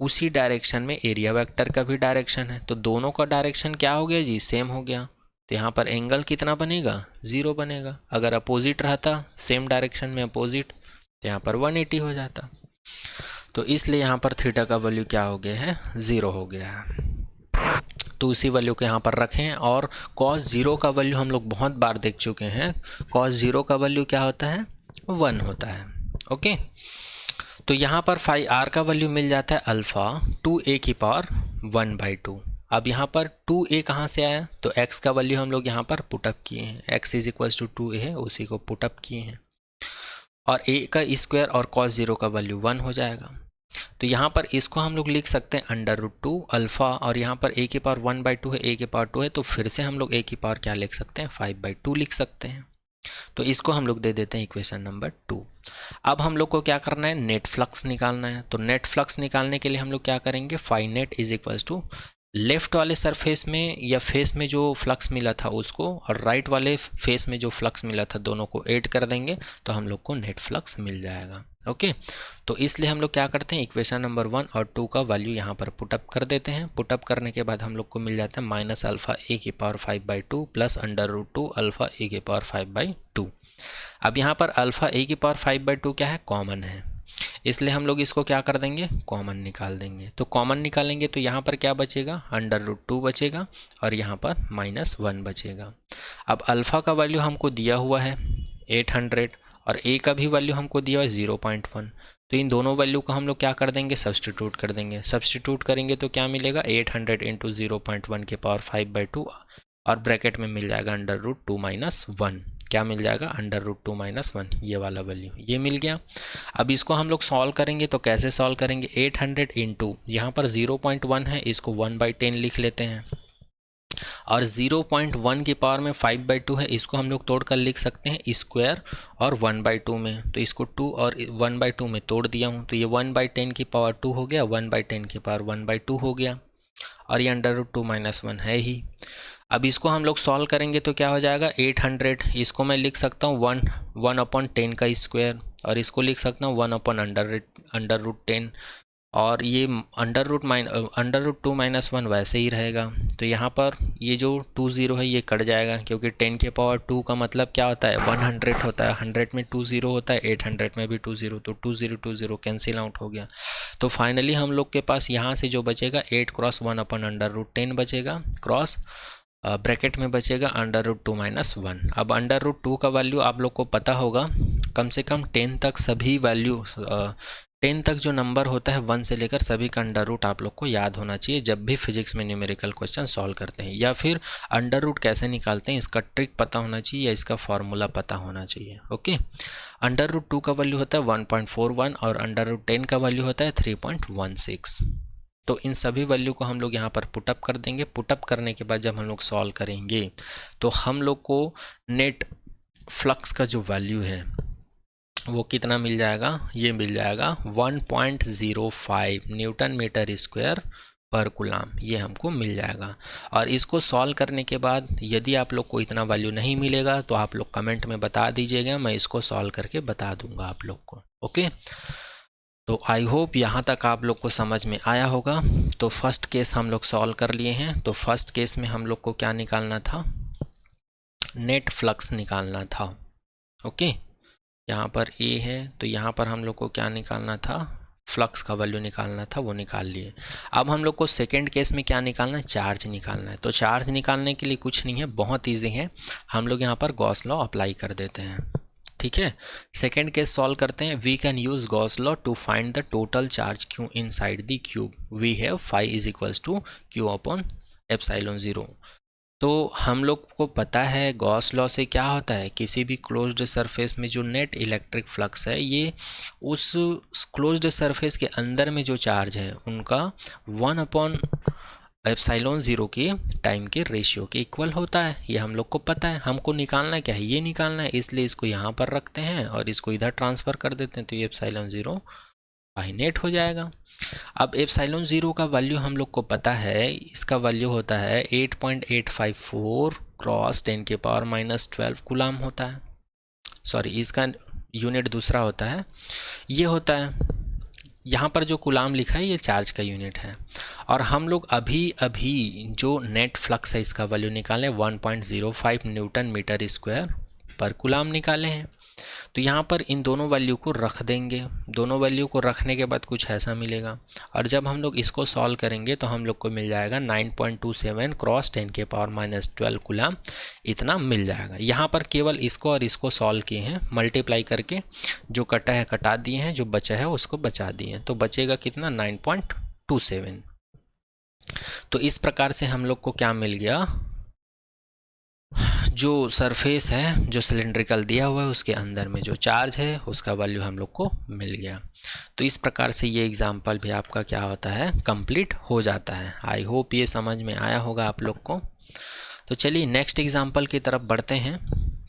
उसी डायरेक्शन में एरिया वेक्टर का भी डायरेक्शन है, तो दोनों का डायरेक्शन क्या हो गया जी, सेम हो गया। तो यहाँ पर एंगल कितना बनेगा, 0 बनेगा। अगर अपोजिट रहता, सेम डायरेक्शन में अपोजिट, तो यहाँ पर 180 हो जाता। तो इसलिए यहाँ पर थीटा का वैल्यू क्या हो गया है, 0 हो गया है। तो उसी वैल्यू को यहाँ पर रखें। और cos 0 का वैल्यू हम लोग बहुत बार देख चुके हैं, cos 0 का वैल्यू क्या होता है, 1 होता है। ओके, तो यहाँ पर फाई आर का वैल्यू मिल जाता है अल्फ़ा 2a की पावर 1/2। अब यहाँ पर 2a कहाँ से आया, तो x का वैल्यू हम लोग यहाँ पर पुटअप किए हैं, x is equal to 2a है, उसी को पुटअप किए हैं और a का स्क्वायर और cos 0 का वैल्यू 1 हो जाएगा। तो यहाँ पर इसको हम लोग लिख सकते हैं √2 अल्फ़ा, और यहाँ पर a की पावर 1/2 है, a की पावर 2 है, तो फिर से हम लोग a की पावर क्या लिख सकते हैं, 5/2 लिख सकते हैं। तो इसको हम लोग दे देते हैं इक्वेशन नंबर 2। अब हम लोग को क्या करना है, नेट फ्लक्स निकालना है। तो नेट फ्लक्स निकालने के लिए हम लोग क्या करेंगे, phi net is equals to left वाले सरफेस में या फेस में जो फ्लक्स मिला था उसको और राइट वाले फेस में जो फ्लक्स मिला था दोनों को ऐड कर देंगे तो हम लोग को नेट फ्लक्स मिल जाएगा। ओके, तो इसलिए हम लोग क्या करते हैं, इक्वेशन नंबर 1 और 2 का वैल्यू यहाँ पर पुटअप कर देते हैं। पुटअप करने के बाद हम लोग को मिल जाता है माइनस अल्फ़ा ए की पावर 5/2 प्लस √2 अल्फ़ा ए की पावर 5/2। अब यहाँ पर अल्फ़ा ए की पावर 5/2 क्या है, कॉमन है, इसलिए हम लोग इसको क्या कर देंगे, कॉमन निकाल देंगे। तो कॉमन निकालेंगे तो यहाँ पर क्या बचेगा, √2 बचेगा और यहाँ पर -1 बचेगा। अब अल्फ़ा का वैल्यू हमको दिया हुआ है 800 और ए का भी वैल्यू हमको दिया हुआ है 0.1। तो इन दोनों वैल्यू को हम लोग क्या कर देंगे, सब्सटीट्यूट कर देंगे। सब्सटीट्यूट करेंगे तो क्या मिलेगा, 800 इंटू 0.1 के पावर 5/2 और ब्रैकेट में मिल जाएगा √2 - 1। क्या मिल जाएगा, √2 - 1, ये वाला वैल्यू ये मिल गया। अब इसको हम लोग सॉल्व करेंगे तो कैसे सॉल्व करेंगे, 800 इंटू यहाँ पर 0.1 है, इसको 1/10 लिख लेते हैं और 0.1 की पावर में 5/2 है, इसको हम लोग तोड़ कर लिख सकते हैं स्क्वायर और 1/2 में। तो इसको 2 और 1/2 में तोड़ दिया हूँ तो ये 1/10 की पावर 2 हो गया, 1/10 की पावर 1/2 हो गया और ये √2 - 1 है ही। अब इसको हम लोग सॉल्व करेंगे तो क्या हो जाएगा, 800 इसको मैं लिख सकता हूँ 1/10 का स्क्वायर और इसको लिख सकता हूँ 1/√10 और ये √2 - 1 वैसे ही रहेगा। तो यहाँ पर ये जो 20 है ये कट जाएगा क्योंकि 10 के पावर 2 का मतलब क्या होता है, 100 होता है, 100 में 20 होता है, 800 में भी 20, तो 20 कैंसिल आउट हो गया। तो फाइनली हम लोग के पास यहाँ से जो बचेगा 8 × 1/√10 बचेगा, क्रॉस ब्रैकेट में बचेगा √2 - 1। अब √2 का वैल्यू आप लोग को पता होगा, कम से कम 10 तक सभी वैल्यू 10 तक जो नंबर होता है 1 से लेकर सभी का √ आप लोग को याद होना चाहिए जब भी फिजिक्स में न्यूमेरिकल क्वेश्चन सॉल्व करते हैं, या फिर √ कैसे निकालते हैं इसका ट्रिक पता होना चाहिए या इसका फॉर्मूला पता होना चाहिए। ओके, √2 का वैल्यू होता है 1.41 और √10 का वैल्यू होता है 3.16। तो इन सभी वैल्यू को हम लोग यहाँ पर पुटअप कर देंगे। पुटअप करने के बाद जब हम लोग सॉल्व करेंगे तो हम लोग को नेट फ्लक्स का जो वैल्यू है वो कितना मिल जाएगा, ये मिल जाएगा 1.05 न्यूटन मीटर स्क्वायर पर कूलम, ये हमको मिल जाएगा। और इसको सॉल्व करने के बाद यदि आप लोग को इतना वैल्यू नहीं मिलेगा तो आप लोग कमेंट में बता दीजिएगा, मैं इसको सॉल्व करके बता दूंगा आप लोग को। ओके, तो आई होप यहाँ तक आप लोग को समझ में आया होगा। तो फर्स्ट केस हम लोग सॉल्व कर लिए हैं। तो फर्स्ट केस में हम लोग को क्या निकालना था, नेट फ्लक्स निकालना था। ओके, यहाँ पर ए है तो यहाँ पर हम लोग को क्या निकालना था, फ्लक्स का वैल्यू निकालना था, वो निकाल लिए। अब हम लोग को सेकेंड केस में क्या निकालना है, चार्ज निकालना है। तो चार्ज निकालने के लिए कुछ नहीं है, बहुत ईजी है, हम लोग यहाँ पर गॉस लॉ अप्लाई कर देते हैं। ठीक है, सेकेंड केस सॉल्व करते हैं। We can use Gauss law to find the total charge Q inside the cube. We have phi is equals to Q upon epsilon 0। तो हम लोग को पता है गॉस लॉ से क्या होता है, किसी भी क्लोज्ड सरफेस में जो नेट इलेक्ट्रिक फ्लक्स है ये उस क्लोज्ड सरफेस के अंदर में जो चार्ज है उनका 1/ε0 के टाइम के रेशियो के इक्वल होता है। ये हम लोग को पता है। हमको निकालना क्या है, ये निकालना है, इसलिए इसको यहाँ पर रखते हैं और इसको इधर ट्रांसफ़र कर देते हैं, तो ये ε0 बाई नेट हो जाएगा। अब ε0 का वैल्यू हम लोग को पता है, इसका वैल्यू होता है 8.854 क्रॉस 10⁻⁻12 कूलाम होता है। सॉरी, इसका यूनिट दूसरा होता है, ये होता है, यहाँ पर जो कूलाम लिखा है ये चार्ज का यूनिट है। और हम लोग अभी जो नेट फ्लक्स है इसका वैल्यू निकाले 1.05 न्यूटन मीटर स्क्वायर पर कूलाम निकाले हैं। तो यहाँ पर इन दोनों वैल्यू को रख देंगे। दोनों वैल्यू को रखने के बाद कुछ ऐसा मिलेगा, और जब हम लोग इसको सॉल्व करेंगे तो हम लोग को मिल जाएगा 9.27 क्रॉस 10⁻⁻12 कूलाम, इतना मिल जाएगा। यहाँ पर केवल इसको और इसको सॉल्व किए हैं, मल्टीप्लाई करके जो कटा है कटा दिए हैं, जो बचा है उसको बचा दिए हैं, तो बचेगा कितना 9.27। तो इस प्रकार से हम लोग को क्या मिल गया, जो सरफेस है जो सिलेंड्रिकल दिया हुआ है उसके अंदर में जो चार्ज है उसका वैल्यू हम लोग को मिल गया। तो इस प्रकार से ये एग्जाम्पल भी आपका क्या होता है, कंप्लीट हो जाता है। आई होप ये समझ में आया होगा आप लोग को। तो चलिए नेक्स्ट एग्जाम्पल की तरफ बढ़ते हैं।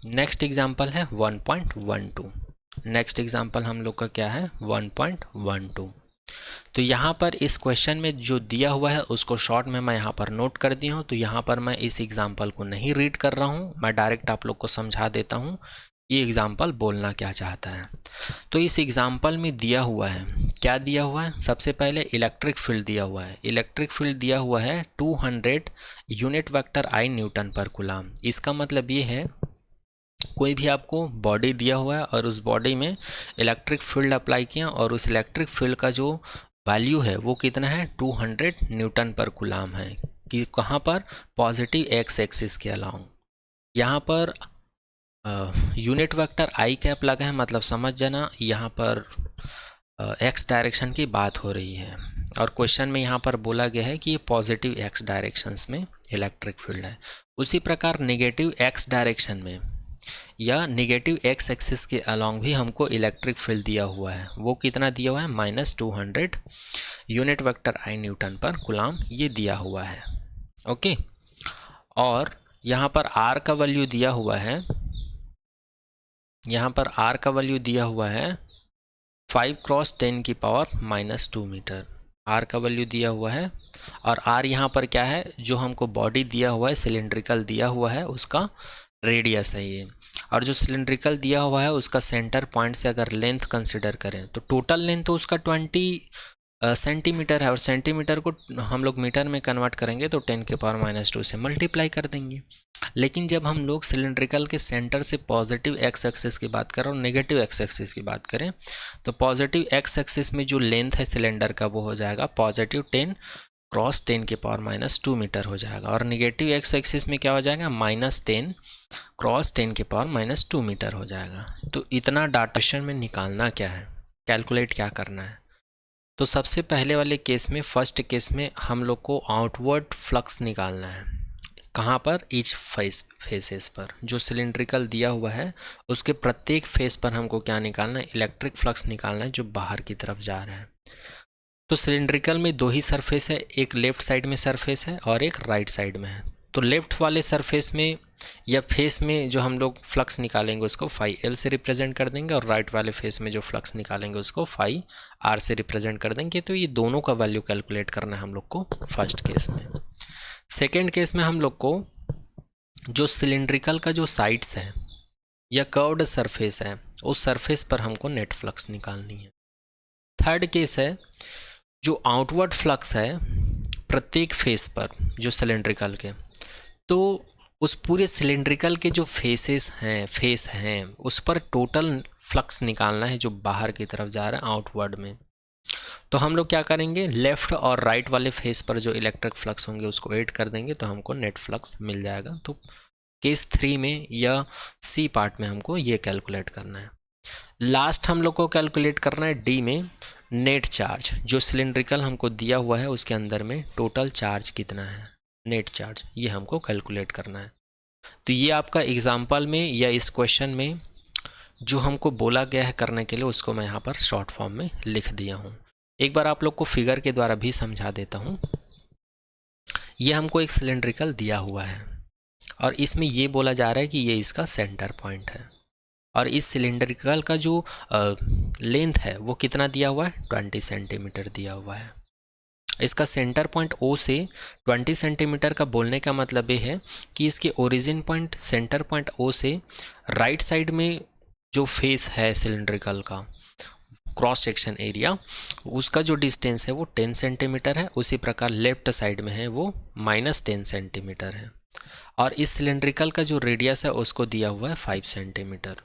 नेक्स्ट एग्जाम्पल है 1.12। नेक्स्ट एग्जाम्पल हम लोग का क्या है 1.12। तो यहाँ पर इस क्वेश्चन में जो दिया हुआ है उसको शॉर्ट में मैं यहाँ पर नोट कर दिया हूँ। तो यहाँ पर मैं इस एग्जाम्पल को नहीं रीड कर रहा हूँ, मैं डायरेक्ट आप लोग को समझा देता हूँ ये एग्जाम्पल बोलना क्या चाहता है। तो इस एग्जाम्पल में दिया हुआ है, क्या दिया हुआ है, सबसे पहले इलेक्ट्रिक फील्ड दिया हुआ है। इलेक्ट्रिक फील्ड दिया हुआ है 200 यूनिट वेक्टर आई न्यूटन पर कूलाम। इसका मतलब ये है कोई भी आपको बॉडी दिया हुआ है और उस बॉडी में इलेक्ट्रिक फील्ड अप्लाई किया और उस इलेक्ट्रिक फील्ड का जो वैल्यू है वो कितना है 200 न्यूटन पर कूलाम है, कि कहाँ पर पॉजिटिव एक्स एक्सिस के अलाउंग। यहाँ पर यूनिट वेक्टर आई कैप लगा है, मतलब समझ जाना यहाँ पर एक्स डायरेक्शन की बात हो रही है। और क्वेश्चन में यहाँ पर बोला गया है कि ये पॉजिटिव एक्स डायरेक्शंस में इलेक्ट्रिक फील्ड है। उसी प्रकार नेगेटिव एक्स डायरेक्शन में या नेगेटिव एक्स एक्सिस के अलॉन्ग भी हमको इलेक्ट्रिक फील्ड दिया हुआ है। वो कितना दिया हुआ है -200 यूनिट वेक्टर आई न्यूटन पर कूलाम, ये दिया हुआ है। ओके, और यहाँ पर आर का वैल्यू दिया हुआ है, यहाँ पर आर का वैल्यू दिया हुआ है 5 क्रॉस 10⁻⁻2 मीटर। आर का वैल्यू दिया हुआ है, और आर यहाँ पर क्या है, जो हमको बॉडी दिया हुआ है सिलेंड्रिकल दिया हुआ है उसका रेडियस है ये। और जो सिलेंड्रिकल दिया हुआ है उसका सेंटर पॉइंट से अगर लेंथ कंसिडर करें तो टोटल लेंथ तो उसका 20 सेंटीमीटर है, और सेंटीमीटर को हम लोग मीटर में कन्वर्ट करेंगे तो 10⁻⁻2 से मल्टीप्लाई कर देंगे। लेकिन जब हम लोग सिलेंड्रिकल के सेंटर से पॉजिटिव एक्स एक्सिस की बात करें और नेगेटिव एक्स एक्सिस की बात करें, तो पॉजिटिव एक्स एक्सिस में जो लेंथ है सिलेंडर का वो हो जाएगा पॉजिटिव 10 क्रॉस 10⁻⁻2 मीटर हो जाएगा, और नेगेटिव एक्स एक्सिस में क्या हो जाएगा -10 क्रॉस 10⁻⁻2 मीटर हो जाएगा। तो इतना डाटा में निकालना क्या है, कैलकुलेट क्या करना है। तो सबसे पहले वाले केस में, फर्स्ट केस में हम लोग को आउटवर्ड फ्लक्स निकालना है। कहाँ पर, ईच फेसेस पर। जो सिलेंड्रिकल दिया हुआ है उसके प्रत्येक फेस पर हमको क्या निकालना है, इलेक्ट्रिक फ्लक्स निकालना है जो बाहर की तरफ जा रहा है। तो सिलेंड्रिकल में दो ही सरफेस है, एक लेफ्ट साइड में सरफेस है और एक राइट साइड में है। तो लेफ्ट वाले सरफेस में या फेस में जो हम लोग फ्लक्स निकालेंगे उसको φL से रिप्रेजेंट कर देंगे, और राइट वाले फेस में जो फ्लक्स निकालेंगे उसको φR से रिप्रेजेंट कर देंगे। तो ये दोनों का वैल्यू कैलकुलेट करना है हम लोग को फर्स्ट केस में। सेकेंड केस में हम लोग को जो सिलेंड्रिकल का जो साइड्स है या कर्व्ड सरफेस है उस सरफेस पर हमको नेट फ्लक्स निकालनी है। थर्ड केस है जो आउटवर्ड फ्लक्स है प्रत्येक फेस पर जो सिलेंड्रिकल के, तो उस पूरे सिलेंड्रिकल के जो फेस हैं उस पर टोटल फ्लक्स निकालना है जो बाहर की तरफ जा रहा है आउटवर्ड में। तो हम लोग क्या करेंगे, लेफ़्ट और राइट वाले फेस पर जो इलेक्ट्रिक फ्लक्स होंगे उसको ऐड कर देंगे तो हमको नेट फ्लक्स मिल जाएगा। तो केस 3 में या सी पार्ट में हमको ये कैलकुलेट करना है। लास्ट हम लोग को कैलकुलेट करना है डी में नेट चार्ज। जो सिलेंड्रिकल हमको दिया हुआ है उसके अंदर में टोटल चार्ज कितना है, नेट चार्ज, ये हमको कैलकुलेट करना है। तो ये आपका एग्जाम्पल में या इस क्वेश्चन में जो हमको बोला गया है करने के लिए, उसको मैं यहाँ पर शॉर्ट फॉर्म में लिख दिया हूँ। एक बार आप लोग को फिगर के द्वारा भी समझा देता हूँ। ये हमको एक सिलेंड्रिकल दिया हुआ है और इसमें ये बोला जा रहा है कि ये इसका सेंटर पॉइंट है, और इस सिलेंड्रिकल का जो लेंथ है वो कितना दिया हुआ है, 20 सेंटीमीटर दिया हुआ है। इसका सेंटर पॉइंट O से 20 सेंटीमीटर का बोलने का मतलब ये है कि इसके origin point centre point O से राइट साइड में जो फेस है सिलेंड्रिकल का क्रॉस सेक्शन एरिया, उसका जो डिस्टेंस है वो 10 सेंटीमीटर है। उसी प्रकार लेफ्ट साइड में है वो -10 सेंटीमीटर है, और इस सिलेंड्रिकल का जो रेडियस है उसको दिया हुआ है 5 सेंटीमीटर।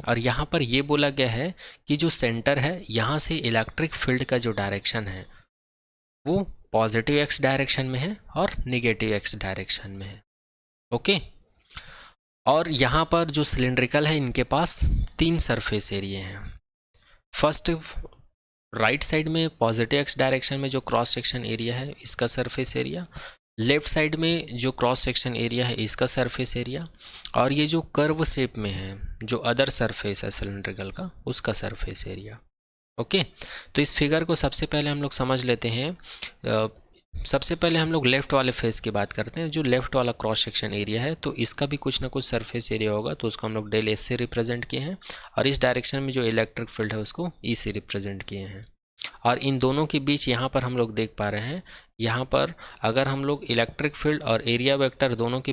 और यहाँ पर ये बोला गया है कि जो सेंटर है यहाँ से इलेक्ट्रिक फील्ड का जो डायरेक्शन है वो पॉजिटिव एक्स डायरेक्शन में है और निगेटिव एक्स डायरेक्शन में है। ओके, और यहाँ पर जो सिलेंड्रिकल है इनके पास 3 सरफेस एरिया हैं। फर्स्ट राइट साइड में पॉजिटिव एक्स डायरेक्शन में जो क्रॉस सेक्शन एरिया है इसका सरफेस एरिया, लेफ्ट साइड में जो क्रॉस सेक्शन एरिया है इसका सरफेस एरिया, और ये जो कर्व शेप में है जो अदर सरफेस है सिलेंड्रिकल का उसका सरफेस एरिया। ओके, तो इस फिगर को सबसे पहले हम लोग समझ लेते हैं। सबसे पहले हम लोग लेफ़्ट वाले फेस की बात करते हैं। जो लेफ़्ट वाला क्रॉस सेक्शन एरिया है तो इसका भी कुछ ना कुछ सरफेस एरिया होगा, तो उसको हम लोग डेल एस से रिप्रेजेंट किए हैं, और इस डायरेक्शन में जो इलेक्ट्रिक फील्ड है उसको ई से रिप्रेजेंट किए हैं। और इन दोनों के बीच यहाँ पर हम लोग देख पा रहे हैं, यहाँ पर अगर हम लोग इलेक्ट्रिक फील्ड और एरिया वेक्टर दोनों के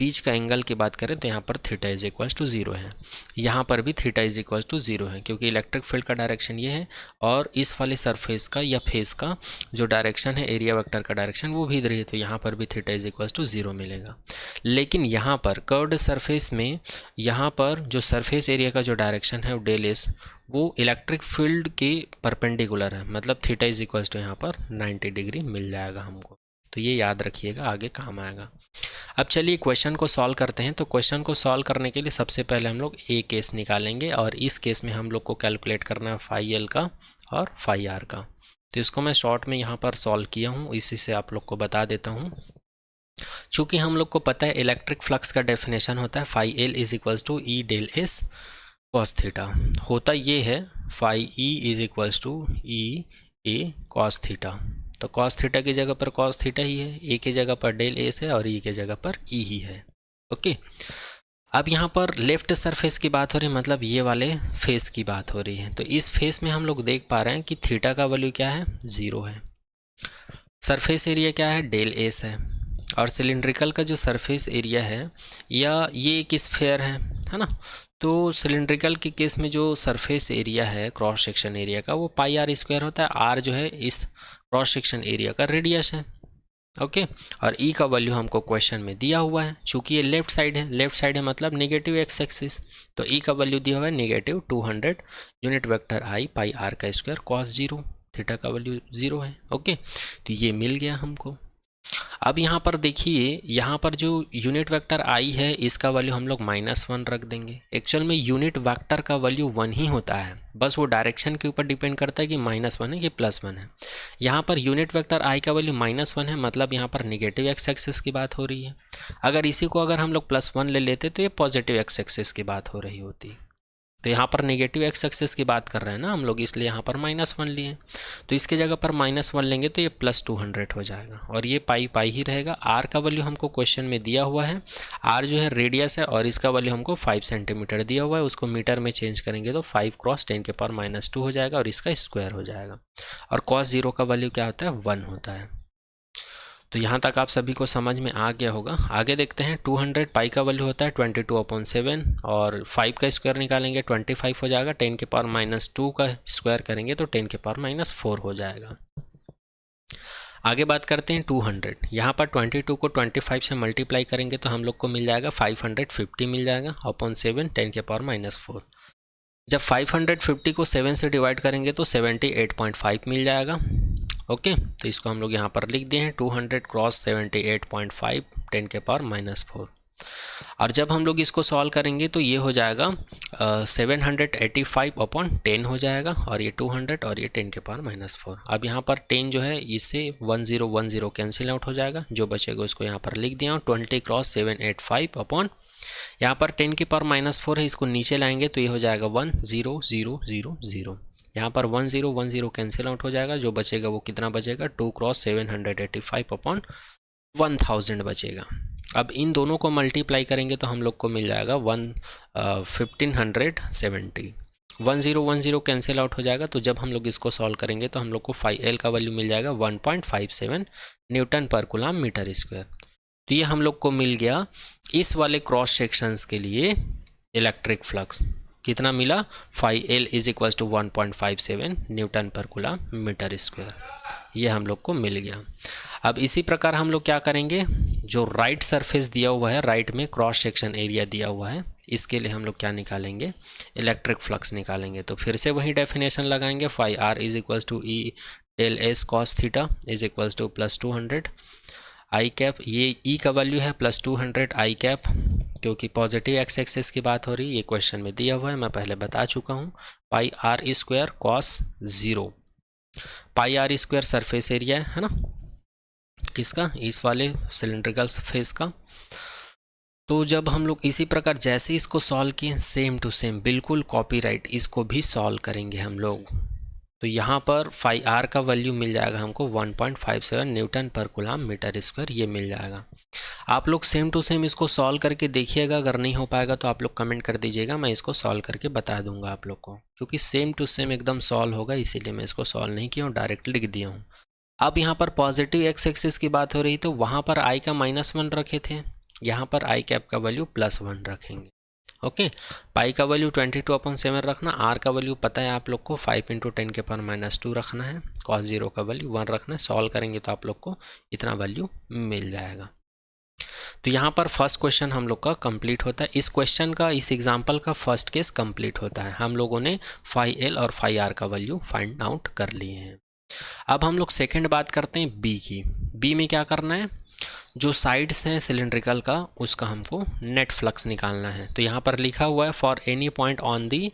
बीच का एंगल की बात करें तो यहाँ पर थीटा इज इक्वल्स टू 0 है, यहाँ पर भी थीटा इज इक्वल्स टू 0 है, क्योंकि इलेक्ट्रिक फील्ड का डायरेक्शन ये है और इस वाले सरफेस का या फेस का जो डायरेक्शन है एरिया वेक्टर का डायरेक्शन वो भी इधर ही है, तो यहाँ पर भी थीटा इज इक्वल्स टू 0 मिलेगा। लेकिन यहाँ पर कर्व्ड सरफेस में यहाँ पर जो सरफेस एरिया का जो डायरेक्शन है वो डेल एस वो इलेक्ट्रिक फील्ड के परपेंडिकुलर है, मतलब थीटा इज इक्वल्स टू यहाँ पर 90 डिग्री मिल जाएगा हमको। तो ये याद रखिएगा, आगे काम आएगा। अब चलिए क्वेश्चन को सॉल्व करते हैं। तो क्वेश्चन को सॉल्व करने के लिए सबसे पहले हम लोग ए केस निकालेंगे, और इस केस में हम लोग को कैलकुलेट करना है फाई एल का और फाई आर का। तो इसको मैं शॉर्ट में यहाँ पर सॉल्व किया हूँ, इसी से आप लोग को बता देता हूँ। चूँकि हम लोग को पता है इलेक्ट्रिक फ्लक्स का डेफिनेशन होता है phi L is equals to E del S cos theta. होता ये है phi E is equals to E A cos theta. तो कॉस थीटा की जगह पर कॉस थीटा ही है, ए की जगह पर डेल एस है और ई की जगह पर ई ही है। ओके, अब यहाँ पर लेफ्ट सरफेस की बात हो रही है, मतलब ये वाले फेस की बात हो रही है। तो इस फेस में हम लोग देख पा रहे हैं कि थीटा का वैल्यू क्या है, 0 है। सरफेस एरिया क्या है, डेल एस है, और सिलिंड्रिकल का जो सरफेस एरिया है या ये एक स्फेयर है ना। तो सिलिंड्रिकल के केस में जो सरफेस एरिया है क्रॉस सेक्शन एरिया का वो पाई आर स्क्वायर होता है। आर जो है इस क्रॉस सेक्शन एरिया का रेडियस है। ओके, और ई का वैल्यू हमको क्वेश्चन में दिया हुआ है। चूंकि ये लेफ्ट साइड है, लेफ्ट साइड है मतलब नेगेटिव एक्स एक्सिस, तो ई का वैल्यू दिया हुआ है -200 unit vector I pi R का स्क्वायर कॉस 0, थीटा का वैल्यू 0 है। ओके, तो ये मिल गया हमको। अब यहाँ पर देखिए, यहाँ पर जो यूनिट वेक्टर आई है इसका वैल्यू हम लोग -1 रख देंगे। एक्चुअल में यूनिट वेक्टर का वैल्यू 1 ही होता है, बस वो डायरेक्शन के ऊपर डिपेंड करता है कि -1 है कि +1 है। यहाँ पर यूनिट वेक्टर आई का वैल्यू -1 है, मतलब यहाँ पर नेगेटिव एक्स एक्सिस की बात हो रही है। अगर इसी को अगर हम लोग +1 ले लेते तो ये पॉजिटिव एक्स एक्सिस की बात हो रही होती। तो यहाँ पर नेगेटिव एक्स एक्सिस की बात कर रहे हैं ना हम लोग, इसलिए यहाँ पर -1 लिए। तो इसके जगह पर -1 लेंगे तो ये +200 हो जाएगा, और ये पाई पाई ही रहेगा। आर का वैल्यू हमको क्वेश्चन में दिया हुआ है, आर जो है रेडियस है और इसका वैल्यू हमको 5 सेंटीमीटर दिया हुआ है। उसको मीटर में चेंज करेंगे तो 5 क्रॉस 10⁻² हो जाएगा और इसका स्क्वायर हो जाएगा। और cos 0 का वैल्यू क्या होता है, 1 होता है। तो यहाँ तक आप सभी को समझ में आ गया होगा। आगे देखते हैं, 200 पाई का वैल्यू होता है 22/7, और 5 का स्क्वायर निकालेंगे 25 हो जाएगा। 10⁻² का स्क्वायर करेंगे तो 10⁻4 हो जाएगा। आगे बात करते हैं 200, यहाँ पर 22 को 25 से मल्टीप्लाई करेंगे तो हम लोग को मिल जाएगा 550 मिल जाएगा अपॉन 7 10⁻4। जब 550 को 7 से डिवाइड करेंगे तो 78.5 मिल जाएगा। ओके, तो इसको हम लोग यहाँ पर लिख दिए हैं 200 क्रॉस 78.5 10⁻4। और जब हम लोग इसको सॉल्व करेंगे तो ये हो जाएगा 785/10 हो जाएगा, और ये 200 और ये 10⁻⁻4। अब यहाँ पर 10 जो है इससे 1010 कैंसिल आउट हो जाएगा, जो बचेगा उसको यहाँ पर लिख दिया हूँ 20 × 785 यहाँ पर 10⁻⁻4 है, इसको नीचे लाएंगे तो ये हो जाएगा 10000। यहाँ पर 1010 कैंसिल आउट हो जाएगा, जो बचेगा वो कितना बचेगा 2 × 785/1000 बचेगा। अब इन दोनों को मल्टीप्लाई करेंगे तो हम लोग को मिल जाएगा 1570। 1010 कैंसिल आउट हो जाएगा, तो जब हम लोग इसको सॉल्व करेंगे तो हम लोग को L का वैल्यू मिल जाएगा 1.57 Newton per coulomb metre square. तो ये हम लोग को मिल गया इस वाले क्रॉस सेक्शंस के लिए इलेक्ट्रिक फ्लक्स कितना मिला, L = 1.57 Newton per coulomb metre square. ये हम लोग को मिल गया। अब इसी प्रकार हम लोग क्या करेंगे, जो राइट सरफेस दिया हुआ है, राइट में क्रॉस सेक्शन एरिया दिया हुआ है, इसके लिए हम लोग क्या निकालेंगे, इलेक्ट्रिक फ्लक्स निकालेंगे। तो फिर से वही डेफिनेशन लगाएंगे, ∅r = E del S cos θ = +200 आई कैप, ये E का वैल्यू है +200 आई कैप, क्योंकि पॉजिटिव एक्स एक्सिस की बात हो रही है, ये क्वेश्चन में दिया हुआ है, मैं पहले बता चुका हूँ। πr² cos 0, πr² surface area है ना, किसका, इस वाले सिलेंड्रिकल फेस का। तो जब हम लोग इसी प्रकार जैसे इसको सॉल्व किए, सेम टू सेम बिल्कुल कॉपीराइट इसको भी सॉल्व करेंगे हम लोग। तो यहाँ पर ∅r का वैल्यू मिल जाएगा हमको 1.57 Newton per coulomb metre square, ये मिल जाएगा। आप लोग सेम टू सेम इसको सॉल्व करके देखिएगा, अगर नहीं हो पाएगा तो आप लोग कमेंट कर दीजिएगा, मैं इसको सॉल्व करके बता दूंगा आप लोग को, क्योंकि सेम टू सेम एकदम सॉल्व होगा, इसीलिए मैं इसको सॉल्व नहीं किया हूँ, डायरेक्ट लिख दिया हूँ। अब यहाँ पर पॉजिटिव एक्स एक्सिस की बात हो रही, तो वहाँ पर i का -1 रखे थे, यहाँ पर i कैप का वैल्यू +1 रखेंगे। ओके, पाई का वैल्यू 22/7 रखना, r का वैल्यू पता है आप लोग को 5 × 10⁻⁻2 रखना है, cos 0 का वैल्यू 1 रखना है। सॉल्व करेंगे तो आप लोग को इतना वैल्यू मिल जाएगा। तो यहाँ पर फर्स्ट क्वेश्चन हम लोग का कंप्लीट होता है। इस क्वेश्चन का, इस एग्जाम्पल का फर्स्ट केस कंप्लीट होता है। हम लोगों ने ∅L और ∅R का वैल्यू फाइंड आउट कर लिए हैं। अब हम लोग सेकंड बात करते हैं बी की। बी में क्या करना है, जो साइड्स हैं सिलेंड्रिकल का, उसका हमको नेट फ्लक्स निकालना है। तो यहाँ पर लिखा हुआ है for any point on the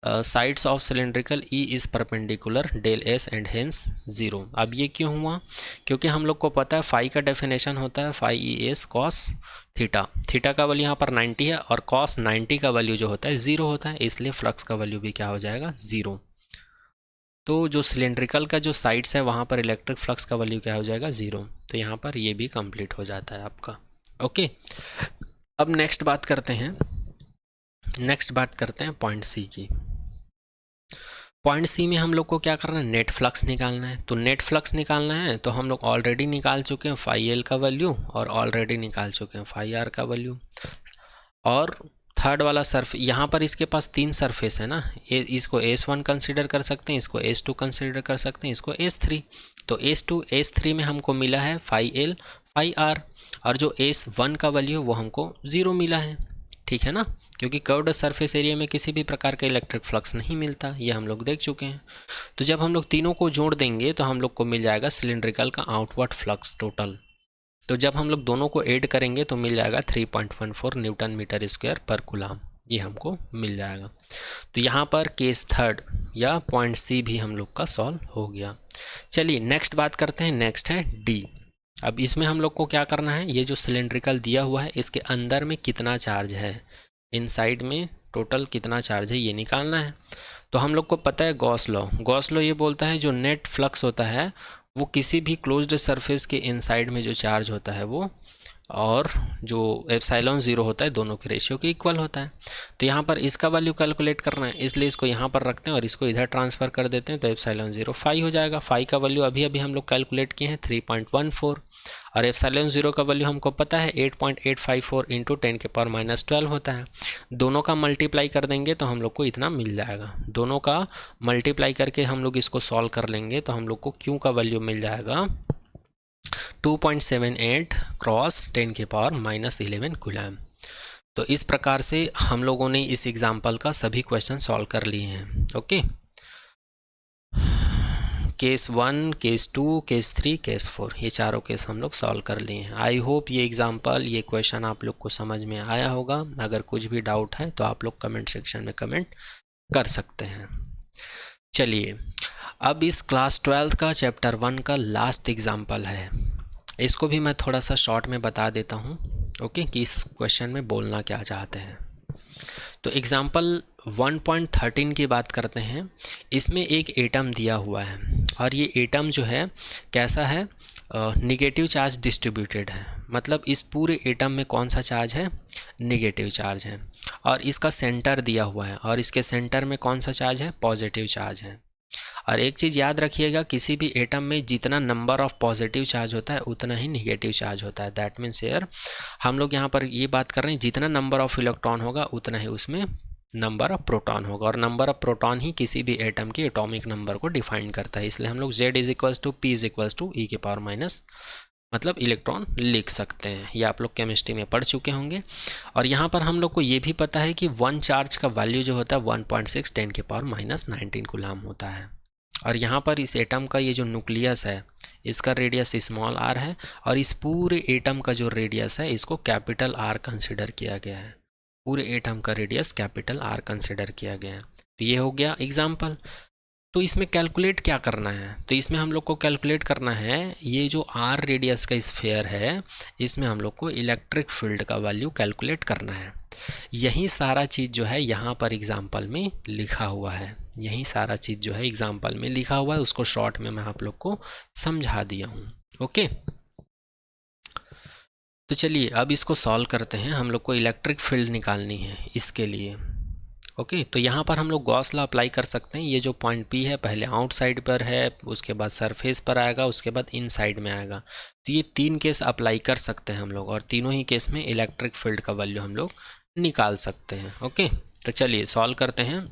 sides of cylindrical E is perpendicular del S and hence 0। अब ये क्यों हुआ, क्योंकि हम लोग को पता है फाई का डेफिनेशन होता है ∅ES cos थीटा। थीटा का वैल्यू यहाँ पर 90 है, और cos 90 का वैल्यू जो होता है 0 होता है, इसलिए फ्लक्स का वैल्यू भी क्या हो जाएगा, 0। तो जो सिलेंड्रिकल का जो साइड्स है वहाँ पर इलेक्ट्रिक फ्लक्स का वैल्यू क्या हो जाएगा, 0। तो यहाँ पर ये भी कंप्लीट हो जाता है आपका। ओके, अब नेक्स्ट बात करते हैं पॉइंट सी की। पॉइंट सी में हम लोग को क्या करना है, नेट फ्लक्स निकालना है। तो नेट फ्लक्स निकालना है तो हम लोग ऑलरेडी निकाल चुके हैं ∅L का वैल्यू, और ऑलरेडी निकाल चुके हैं ∅R का वैल्यू। और थर्ड वाला सर्फ, यहाँ पर इसके पास 3 सरफेस है ना, इसको S1 कंसीडर कर सकते हैं, इसको S2 कंसीडर कर सकते हैं, इसको S3। तो S2 S3 में हमको मिला है ∅L ∅R, और जो S1 का वैल्यू वो हमको 0 मिला है, ठीक है ना, क्योंकि कर्व्ड सरफेस एरिया में किसी भी प्रकार का इलेक्ट्रिक फ्लक्स नहीं मिलता, ये हम लोग देख चुके हैं। तो जब हम लोग तीनों को जोड़ देंगे तो हम लोग को मिल जाएगा सिलेंड्रिकल का आउटवर्ड फ्लक्स टोटल। तो जब हम लोग दोनों को ऐड करेंगे तो मिल जाएगा 3.14 न्यूटन मीटर स्क्वायर पर कूलम, ये हमको मिल जाएगा। तो यहाँ पर केस थर्ड या पॉइंट सी भी हम लोग का सॉल्व हो गया। चलिए नेक्स्ट बात करते हैं, नेक्स्ट है डी। अब इसमें हम लोग को क्या करना है, ये जो सिलेंड्रिकल दिया हुआ है इसके अंदर में कितना चार्ज है, इनसाइड में टोटल कितना चार्ज है, ये निकालना है। तो हम लोग को पता है गॉस लॉ ये बोलता है जो नेट फ्लक्स होता है वो किसी भी क्लोज्ड सरफेस के इनसाइड में जो चार्ज होता है वो और जो एप्सिलॉन 0 होता है दोनों के रेशियो के इक्वल होता है। तो यहाँ पर इसका वैल्यू कैलकुलेट करना है, इसलिए इसको यहाँ पर रखते हैं और इसको इधर ट्रांसफ़र कर देते हैं, तो एप्सिलॉन 0 फाई हो जाएगा। फाई का वैल्यू अभी हम लोग कैलकुलेट किए हैं 3.14, और एप्सिलॉन 0 का वैल्यू हमको पता है 8.854 इंटू 10⁻⁻12 होता है। दोनों का मल्टीप्लाई कर देंगे तो हम लोग को इतना मिल जाएगा। दोनों का मल्टीप्लाई करके हम लोग इसको सॉल्व कर लेंगे तो हम लोग को क्यू का वैल्यू मिल जाएगा 2.78 क्रॉस 10⁻⁻11 कूलम। तो इस प्रकार से हम लोगों ने इस एग्जाम्पल का सभी क्वेश्चन सॉल्व कर लिए हैं। Okay, case 1, case 2, case 3, case 4, ये चारों केस हम लोग सॉल्व कर लिए हैं। आई होप ये एग्जांपल, ये क्वेश्चन आप लोग को समझ में आया होगा। अगर कुछ भी डाउट है तो आप लोग कमेंट सेक्शन में कमेंट कर सकते हैं। चलिए, अब इस क्लास 12 का चैप्टर 1 का लास्ट एग्जाम्पल है, इसको भी मैं थोड़ा सा शॉर्ट में बता देता हूँ, ओके, कि इस क्वेश्चन में बोलना क्या चाहते हैं। तो एग्जाम्पल 1.13 की बात करते हैं। इसमें एक एटम दिया हुआ है और ये एटम जो है कैसा है, निगेटिव चार्ज डिस्ट्रीब्यूटेड है। मतलब इस पूरे एटम में कौन सा चार्ज है, निगेटिव चार्ज है। और इसका सेंटर दिया हुआ है और इसके सेंटर में कौन सा चार्ज है, पॉजिटिव चार्ज है। और एक चीज़ याद रखिएगा, किसी भी एटम में जितना नंबर ऑफ पॉजिटिव चार्ज होता है उतना ही निगेटिव चार्ज होता है। दैट मीन्स हियर हम लोग यहाँ पर ये बात कर रहे हैं, जितना नंबर ऑफ इलेक्ट्रॉन होगा उतना ही उसमें नंबर ऑफ प्रोटॉन होगा। और नंबर ऑफ प्रोटॉन ही किसी भी एटम के एटॉमिक नंबर को डिफाइन करता है। इसलिए हम लोग Z = P = E⁻⁻, मतलब इलेक्ट्रॉन लिख सकते हैं। ये आप लोग केमिस्ट्री में पढ़ चुके होंगे। और यहाँ पर हम लोग को ये भी पता है कि 1 चार्ज का वैल्यू जो होता है 1.6 10⁻⁻19 कूलम होता है। और यहाँ पर इस एटम का ये जो न्यूक्लियस है इसका रेडियस स्मॉल r है और इस पूरे एटम का जो रेडियस है इसको कैपिटल R कंसिडर किया गया है। पूरे एटम का रेडियस कैपिटल R कंसिडर किया गया है। तो ये हो गया एग्जाम्पल। तो इसमें कैलकुलेट क्या करना है, तो इसमें हम लोग को कैलकुलेट करना है ये जो R रेडियस का स्फीयर है, इसमें हम लोग को इलेक्ट्रिक फील्ड का वैल्यू कैलकुलेट करना है। यही सारा चीज़ जो है यहाँ पर एग्जाम्पल में लिखा हुआ है। यही सारा चीज़ जो है एग्जाम्पल में लिखा हुआ है, उसको शॉर्ट में मैं आप लोग को समझा दिया हूँ। ओके, तो चलिए अब इसको सॉल्व करते हैं। हम लोग को इलेक्ट्रिक फील्ड निकालनी है इसके लिए। ओके, तो यहाँ पर हम लोग गॉस लॉ अप्लाई कर सकते हैं। ये जो पॉइंट P है पहले आउटसाइड पर है, उसके बाद सरफेस पर आएगा, उसके बाद इनसाइड में आएगा। तो ये 3 केस अप्लाई कर सकते हैं हम लोग और तीनों ही केस में इलेक्ट्रिक फील्ड का वैल्यू हम लोग निकाल सकते हैं। ओके, तो चलिए सॉल्व करते हैं।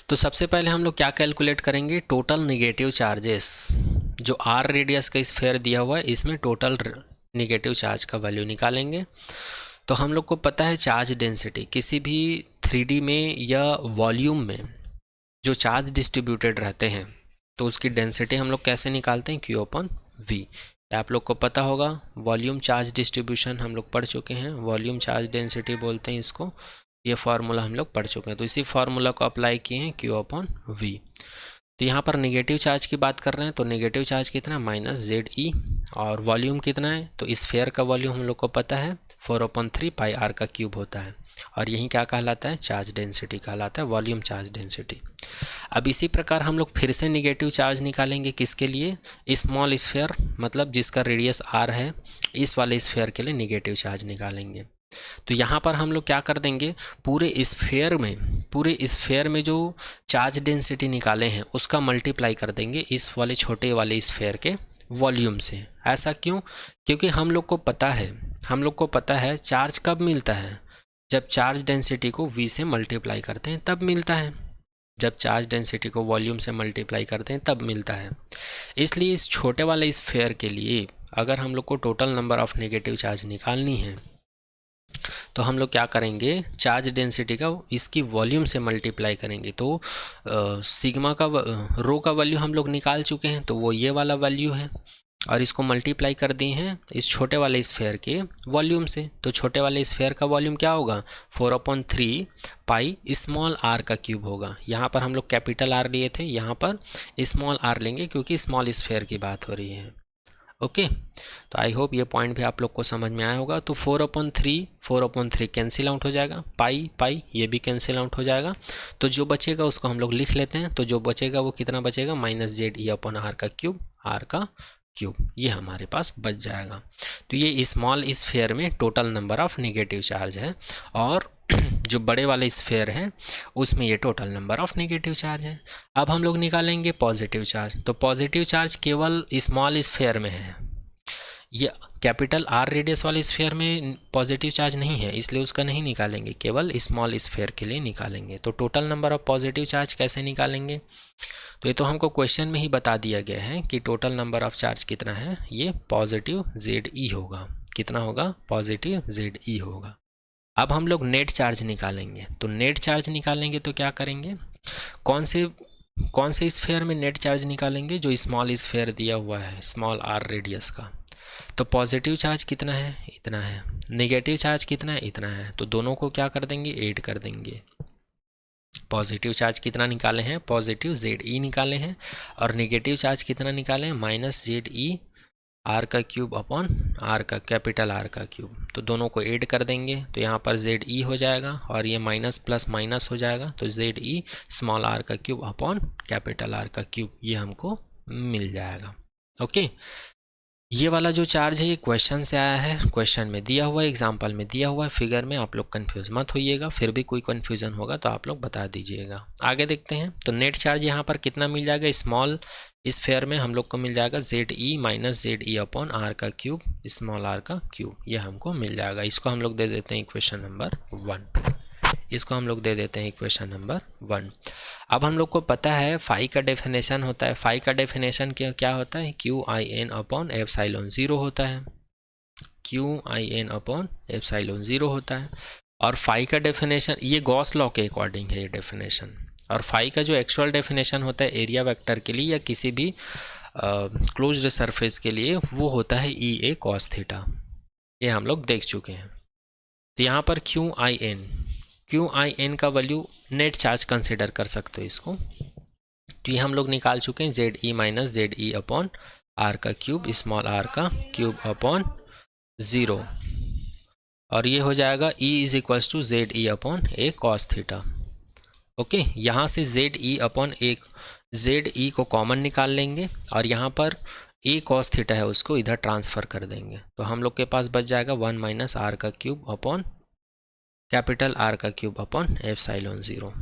तो सबसे पहले हम लोग क्या कैलकुलेट करेंगे, टोटल निगेटिव चार्जेस। जो R रेडियस का स्फीयर दिया हुआ है इसमें टोटल निगेटिव चार्ज का वैल्यू निकालेंगे। तो हम लोग को पता है चार्ज डेंसिटी, किसी भी 3D में या वॉल्यूम में जो चार्ज डिस्ट्रीब्यूटेड रहते हैं तो उसकी डेंसिटी हम लोग कैसे निकालते हैं, Q/V। आप लोग को पता होगा, वॉल्यूम चार्ज डिस्ट्रीब्यूशन हम लोग पढ़ चुके हैं, वॉल्यूम चार्ज डेंसिटी बोलते हैं इसको। ये फार्मूला हम लोग पढ़ चुके हैं, तो इसी फार्मूला को अप्लाई किए हैं Q/V। तो यहाँ पर नेगेटिव चार्ज की बात कर रहे हैं, तो नेगेटिव चार्ज कितना -ZE और वॉल्यूम कितना है, तो इस स्फीयर का वॉल्यूम हम लोग को पता है 4/3 πr³ होता है। और यही क्या कहलाता है, चार्ज डेंसिटी कहलाता है, वॉल्यूम चार्ज डेंसिटी। अब इसी प्रकार हम लोग फिर से नेगेटिव चार्ज निकालेंगे, किसके लिए, स्मॉल स्फीयर, मतलब जिसका रेडियस R है, इस वाले स्फीयर के लिए नेगेटिव चार्ज निकालेंगे। तो यहाँ पर हम लोग क्या कर देंगे, पूरे स्फीयर में जो चार्ज डेंसिटी निकाले हैं उसका मल्टीप्लाई कर देंगे इस वाले छोटे वाले स्फीयर के वॉल्यूम से। ऐसा क्यों, क्योंकि हम लोग को पता है चार्ज कब मिलता है, जब चार्ज डेंसिटी को V से मल्टीप्लाई करते हैं तब मिलता है। जब चार्ज डेंसिटी को वॉल्यूम से मल्टीप्लाई करते हैं तब मिलता है। इसलिए इस छोटे वाले स्फीयर के लिए अगर हम लोग को total number of negative charge निकालनी है तो हम लोग क्या करेंगे, चार्ज डेंसिटी का इसकी वॉल्यूम से मल्टीप्लाई करेंगे। तो सिग्मा का रो का वैल्यू हम लोग निकाल चुके हैं, तो वो ये वाला वैल्यू है और इसको मल्टीप्लाई कर दिए हैं इस छोटे वाले स्फीयर के वॉल्यूम से। तो छोटे वाले स्फीयर का वॉल्यूम क्या होगा, 4/3 πr³ होगा। यहाँ पर हम लोग कैपिटल R लिए थे, यहाँ पर स्मॉल r लेंगे क्योंकि स्मॉल स्फीयर की बात हो रही है। ओके, तो आई होप ये पॉइंट भी आप लोग को समझ में आया होगा। तो 4/3 कैंसिल आउट हो जाएगा, पाई ये भी कैंसिल आउट हो जाएगा। तो जो बचेगा उसको हम लोग लिख लेते हैं। तो जो बचेगा वो कितना बचेगा, -ZE/R³, ये हमारे पास बच जाएगा। तो ये स्मॉल स्फीयर में total number of negative charge है और जो बड़े वाले स्फीयर है उसमें ये total number of negative charge है। अब हम लोग निकालेंगे पॉजिटिव चार्ज। तो पॉजिटिव चार्ज केवल स्मॉल स्फीयर में है, ये कैपिटल R रेडियस वाले स्फीयर में पॉजिटिव चार्ज नहीं है, इसलिए उसका नहीं निकालेंगे, केवल स्मॉल स्फीयर के लिए निकालेंगे। तो total number of positive charge कैसे निकालेंगे, तो ये तो हमको क्वेश्चन में ही बता दिया गया है कि टोटल नंबर ऑफ चार्ज कितना है, ये पॉजिटिव ZE होगा। कितना होगा, पॉजिटिव ZE होगा। अब हम लोग नेट चार्ज निकालेंगे। तो नेट चार्ज निकालेंगे तो क्या करेंगे, कौन से कौन से स्फेयर में नेट चार्ज निकालेंगे? जो स्मॉल स्फेयर दिया हुआ है स्मॉल आर रेडियस का। तो पॉजिटिव चार्ज कितना है? इतना है। नेगेटिव चार्ज कितना है? इतना है। तो दोनों को क्या कर देंगे? ऐड कर देंगे। पॉजिटिव चार्ज कितना निकाले हैं? पॉजिटिव ZE निकाले हैं। और नेगेटिव चार्ज कितना निकाले हैं? माइनस ZE आर का क्यूब अपॉन आर का कैपिटल आर का क्यूब। तो दोनों को ऐड कर देंगे तो यहाँ पर ZE हो जाएगा और ये माइनस प्लस माइनस हो जाएगा। तो ZE स्मॉल आर का क्यूब अपॉन कैपिटल आर का क्यूब ये हमको मिल जाएगा। ओके, ये वाला जो चार्ज है ये क्वेश्चन से आया है, क्वेश्चन में दिया हुआ है, एग्जाम्पल में दिया हुआ है, फिगर में। आप लोग कंफ्यूज मत होइएगा, फिर भी कोई कन्फ्यूजन होगा तो आप लोग बता दीजिएगा। आगे देखते हैं। तो नेट चार्ज यहाँ पर कितना मिल जाएगा? स्मॉल स्फेयर में हम लोग को मिल जाएगा ZE minus ZE upon R का क्यूब स्मॉल आर का क्यूब, ये हमको मिल जाएगा। इसको हम लोग दे देते हैं इक्वेशन नंबर 1। इसको हम लोग दे देते हैं इक्वेशन नंबर 1। अब हम लोग को पता है फाई का डेफिनेशन होता है। फाई का डेफिनेशन क्या होता है? QIN अपॉन एप्सिलॉन 0 होता है। QIN अपॉन एप्सिलॉन 0 होता है। और फाई का डेफिनेशन ये गॉस लॉ के अकॉर्डिंग है ये डेफिनेशन। और फाई का जो एक्चुअल डेफिनेशन होता है एरिया वेक्टर के लिए या किसी भी क्लोज्ड सरफेस के लिए वो होता है EA cos थीटा। ये हम लोग देख चुके हैं। तो यहाँ पर QIN का वैल्यू नेट चार्ज कंसिडर कर सकते हो इसको। तो ये हम लोग निकाल चुके हैं ZE minus ZE upon R का क्यूब स्मॉल आर का क्यूब अपॉन 0। और ये हो जाएगा E is equals to ZE upon A cos theta. Okay, यहाँ से ZE अपॉन एक ZE को कॉमन निकाल लेंगे और यहाँ पर A cos थीटा है उसको इधर ट्रांसफ़र कर देंगे। तो हम लोग के पास बच जाएगा 1 माइनस आर का क्यूब अपॉन कैपिटल आर का क्यूब अपॉन एप्सिलॉन 0।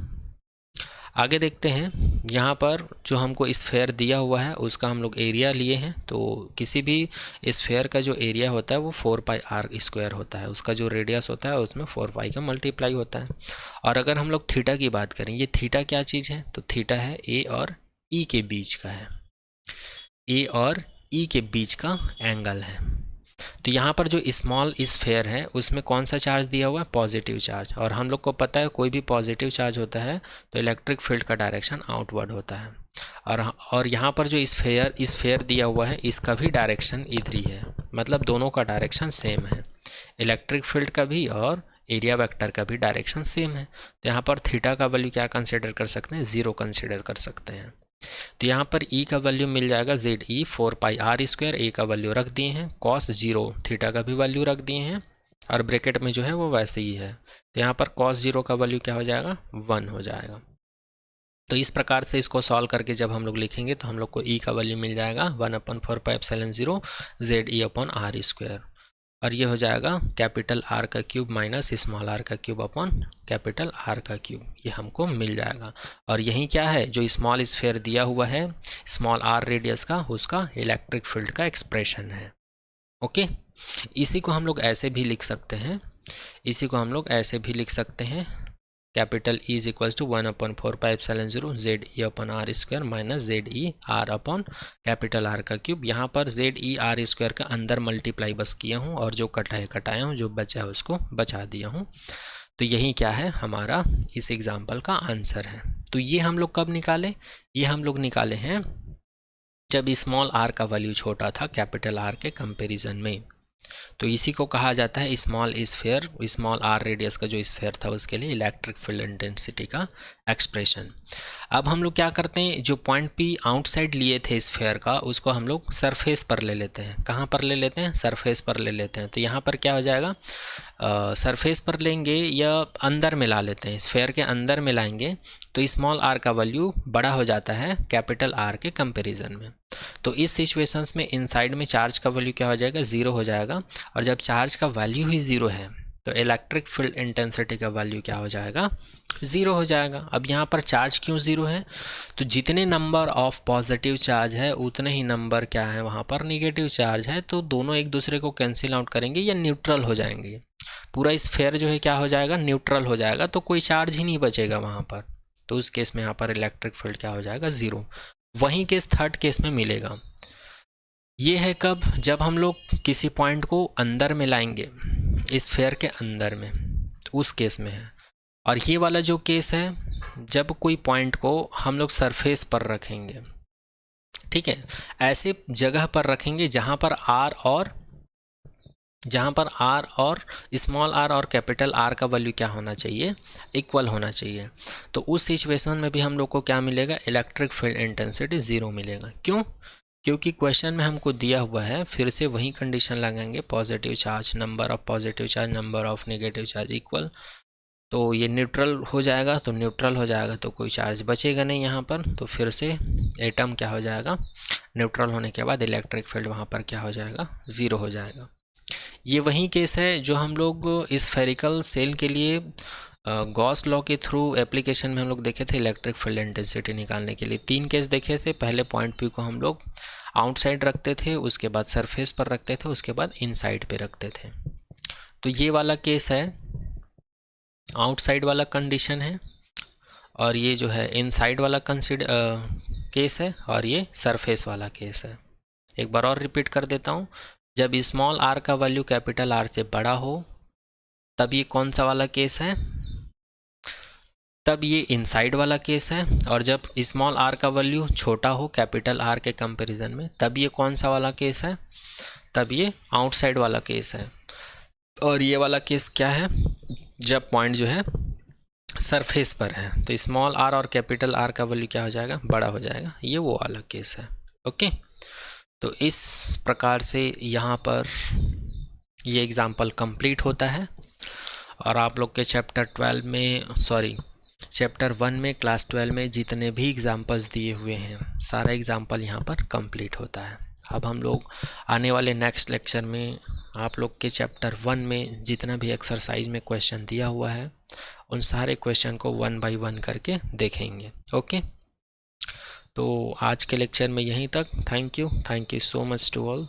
आगे देखते हैं। यहाँ पर जो हमको स्फेयर दिया हुआ है उसका हम लोग एरिया लिए हैं। तो किसी भी स्फेयर का जो एरिया होता है वो 4πr² होता है। उसका जो रेडियस होता है उसमें 4π का मल्टीप्लाई होता है। और अगर हम लोग थीटा की बात करें, ये थीटा क्या चीज़ है? तो थीटा है A और E के बीच का है। A और E के बीच का एंगल है। तो यहाँ पर जो स्मॉल स्फेयर है उसमें कौन सा चार्ज दिया हुआ है? Positive charge. और हम लोग को पता है कोई भी पॉजिटिव चार्ज होता है तो इलेक्ट्रिक फील्ड का डायरेक्शन आउटवर्ड होता है। और यहाँ पर जो स्फेयर दिया हुआ है इसका भी डायरेक्शन इधर ही है, मतलब दोनों का डायरेक्शन सेम है। इलेक्ट्रिक फील्ड का भी और एरिया वेक्टर का भी डायरेक्शन सेम है। तो यहाँ पर थीटा का वैल्यू क्या कंसिडर कर सकते हैं? 0 कंसिडर कर सकते हैं। तो यहाँ पर E का वैल्यू मिल जाएगा ZE 4πr²। A का वैल्यू रख दिए हैं, cos 0 थीटा का भी वैल्यू रख दिए हैं और ब्रैकेट में जो है वो वैसे ही है। तो यहाँ पर cos 0 का वैल्यू क्या हो जाएगा? 1 हो जाएगा। तो इस प्रकार से इसको सॉल्व करके जब हम लोग लिखेंगे तो हम लोग को E का वैल्यू मिल जाएगा 1/4πε0 ZE अपॉन r²। और ये हो जाएगा कैपिटल आर का क्यूब माइनस स्मॉल आर का क्यूब अपॉन कैपिटल आर का क्यूब, ये हमको मिल जाएगा। और यही क्या है? जो स्मॉल स्फेयर दिया हुआ है स्मॉल आर रेडियस का, उसका इलेक्ट्रिक फील्ड का एक्सप्रेशन है। ओके, इसी को हम लोग ऐसे भी लिख सकते हैं, capital E is equals to 1/4πε0 ZE upon r² minus ZE r upon capital R का क्यूब। यहाँ पर ZE r² का अंदर मल्टीप्लाई बस किया हूँ और जो कटा है कटाया हूँ, जो बचा है उसको बचा दिया हूँ। तो यही क्या है? हमारा इस एग्जाम्पल का आंसर है। तो ये हम लोग कब निकाले? ये हम लोग निकाले हैं जब स्मॉल r का वैल्यू छोटा था कैपिटल R के कंपेरिजन में। तो इसी को कहा जाता है small sphere, small R radius का जो स्फेयर था उसके लिए इलेक्ट्रिक फील्ड इंटेंसिटी का एक्सप्रेशन। अब हम लोग क्या करते हैं? जो पॉइंट P आउटसाइड लिए थे स्फेयर का उसको हम लोग सरफेस पर ले लेते हैं। कहाँ पर ले लेते हैं? सरफेस पर ले लेते हैं। तो यहाँ पर क्या हो जाएगा? सरफेस पर लेंगे या अंदर मिला लेते हैं, स्फेयर के अंदर मिलाएंगे तो स्मॉल आर का वैल्यू बड़ा हो जाता है कैपिटल आर के कंपेरिजन में। तो इस सिचुएशंस में इनसाइड में चार्ज का वैल्यू क्या हो जाएगा? 0 हो जाएगा। और जब चार्ज का वैल्यू ही 0 है तो इलेक्ट्रिक फील्ड इंटेंसिटी का वैल्यू क्या हो जाएगा? 0 हो जाएगा। अब यहाँ पर चार्ज क्यों 0 है? तो जितने नंबर ऑफ पॉजिटिव चार्ज है उतने ही नंबर क्या है वहाँ पर? निगेटिव चार्ज है। तो दोनों एक दूसरे को कैंसिल आउट करेंगे या न्यूट्रल हो जाएंगे। पूरा स्फेयर जो है क्या हो जाएगा? न्यूट्रल हो जाएगा। तो कोई चार्ज ही नहीं बचेगा वहाँ पर। तो उस केस में यहाँ पर इलेक्ट्रिक फील्ड क्या हो जाएगा? 0। वहीं केस थर्ड केस में मिलेगा। ये है कब? जब हम लोग किसी पॉइंट को अंदर में लाएंगे स्फेयर के अंदर में, तो उस केस में है। और ये वाला जो केस है जब कोई पॉइंट को हम लोग सरफेस पर रखेंगे, ठीक है, ऐसे जगह पर रखेंगे जहाँ पर आर और स्मॉल आर और कैपिटल आर का वैल्यू क्या होना चाहिए, इक्वल होना चाहिए। तो उस सिचुएशन में भी हम लोग को क्या मिलेगा, इलेक्ट्रिक फील्ड इंटेंसिटी 0 मिलेगा। क्यों? क्योंकि क्वेश्चन में हमको दिया हुआ है, फिर से वही कंडीशन लगाएंगे, positive charge, number of positive charge, number of negative charge equal. तो ये न्यूट्रल हो जाएगा, तो न्यूट्रल हो जाएगा तो कोई चार्ज बचेगा नहीं यहाँ पर, तो फिर से एटम क्या हो जाएगा, न्यूट्रल होने के बाद इलेक्ट्रिक फील्ड वहाँ पर क्या हो जाएगा, 0 हो जाएगा। ये वही केस है जो हम लोग स्फेरिकल सेल के लिए गॉस लॉ के थ्रू एप्लीकेशन में हम लोग देखे थे, इलेक्ट्रिक फील्ड इंटेंसिटी निकालने के लिए 3 केस देखे थे। पहले पॉइंट पी को हम लोग आउटसाइड रखते थे, उसके बाद सरफेस पर रखते थे, उसके बाद इनसाइड पे रखते थे। तो ये वाला केस है, आउटसाइड वाला कंडीशन है, और ये जो है इनसाइड वाला केस है, और ये सरफेस वाला केस है। एक बार और रिपीट कर देता हूँ, जब स्मॉल आर का वैल्यू कैपिटल आर से बड़ा हो तब ये कौन सा वाला केस है, तब ये इनसाइड वाला केस है, और जब स्मॉल आर का वैल्यू छोटा हो कैपिटल आर के कंपैरिजन में तब ये कौन सा वाला केस है, तब ये आउटसाइड वाला केस है। और ये वाला केस क्या है, जब पॉइंट जो है सरफेस पर है, तो स्मॉल आर और कैपिटल आर का वैल्यू क्या हो जाएगा, बड़ा हो जाएगा। ये वो वाला केस है। ओके, तो इस प्रकार से यहाँ पर ये एग्ज़ाम्पल कंप्लीट होता है, और आप लोग के चैप्टर 1 में क्लास 12 में जितने भी एग्ज़ाम्पल्स दिए हुए हैं सारा एग्ज़ाम्पल यहाँ पर कंप्लीट होता है। अब हम लोग आने वाले नेक्स्ट लेक्चर में आप लोग के चैप्टर 1 में जितना भी एक्सरसाइज में क्वेश्चन दिया हुआ है उन सारे क्वेश्चन को 1 बाय 1 करके देखेंगे। ओके, तो आज के लेक्चर में यहीं तक। Thank you so much to all.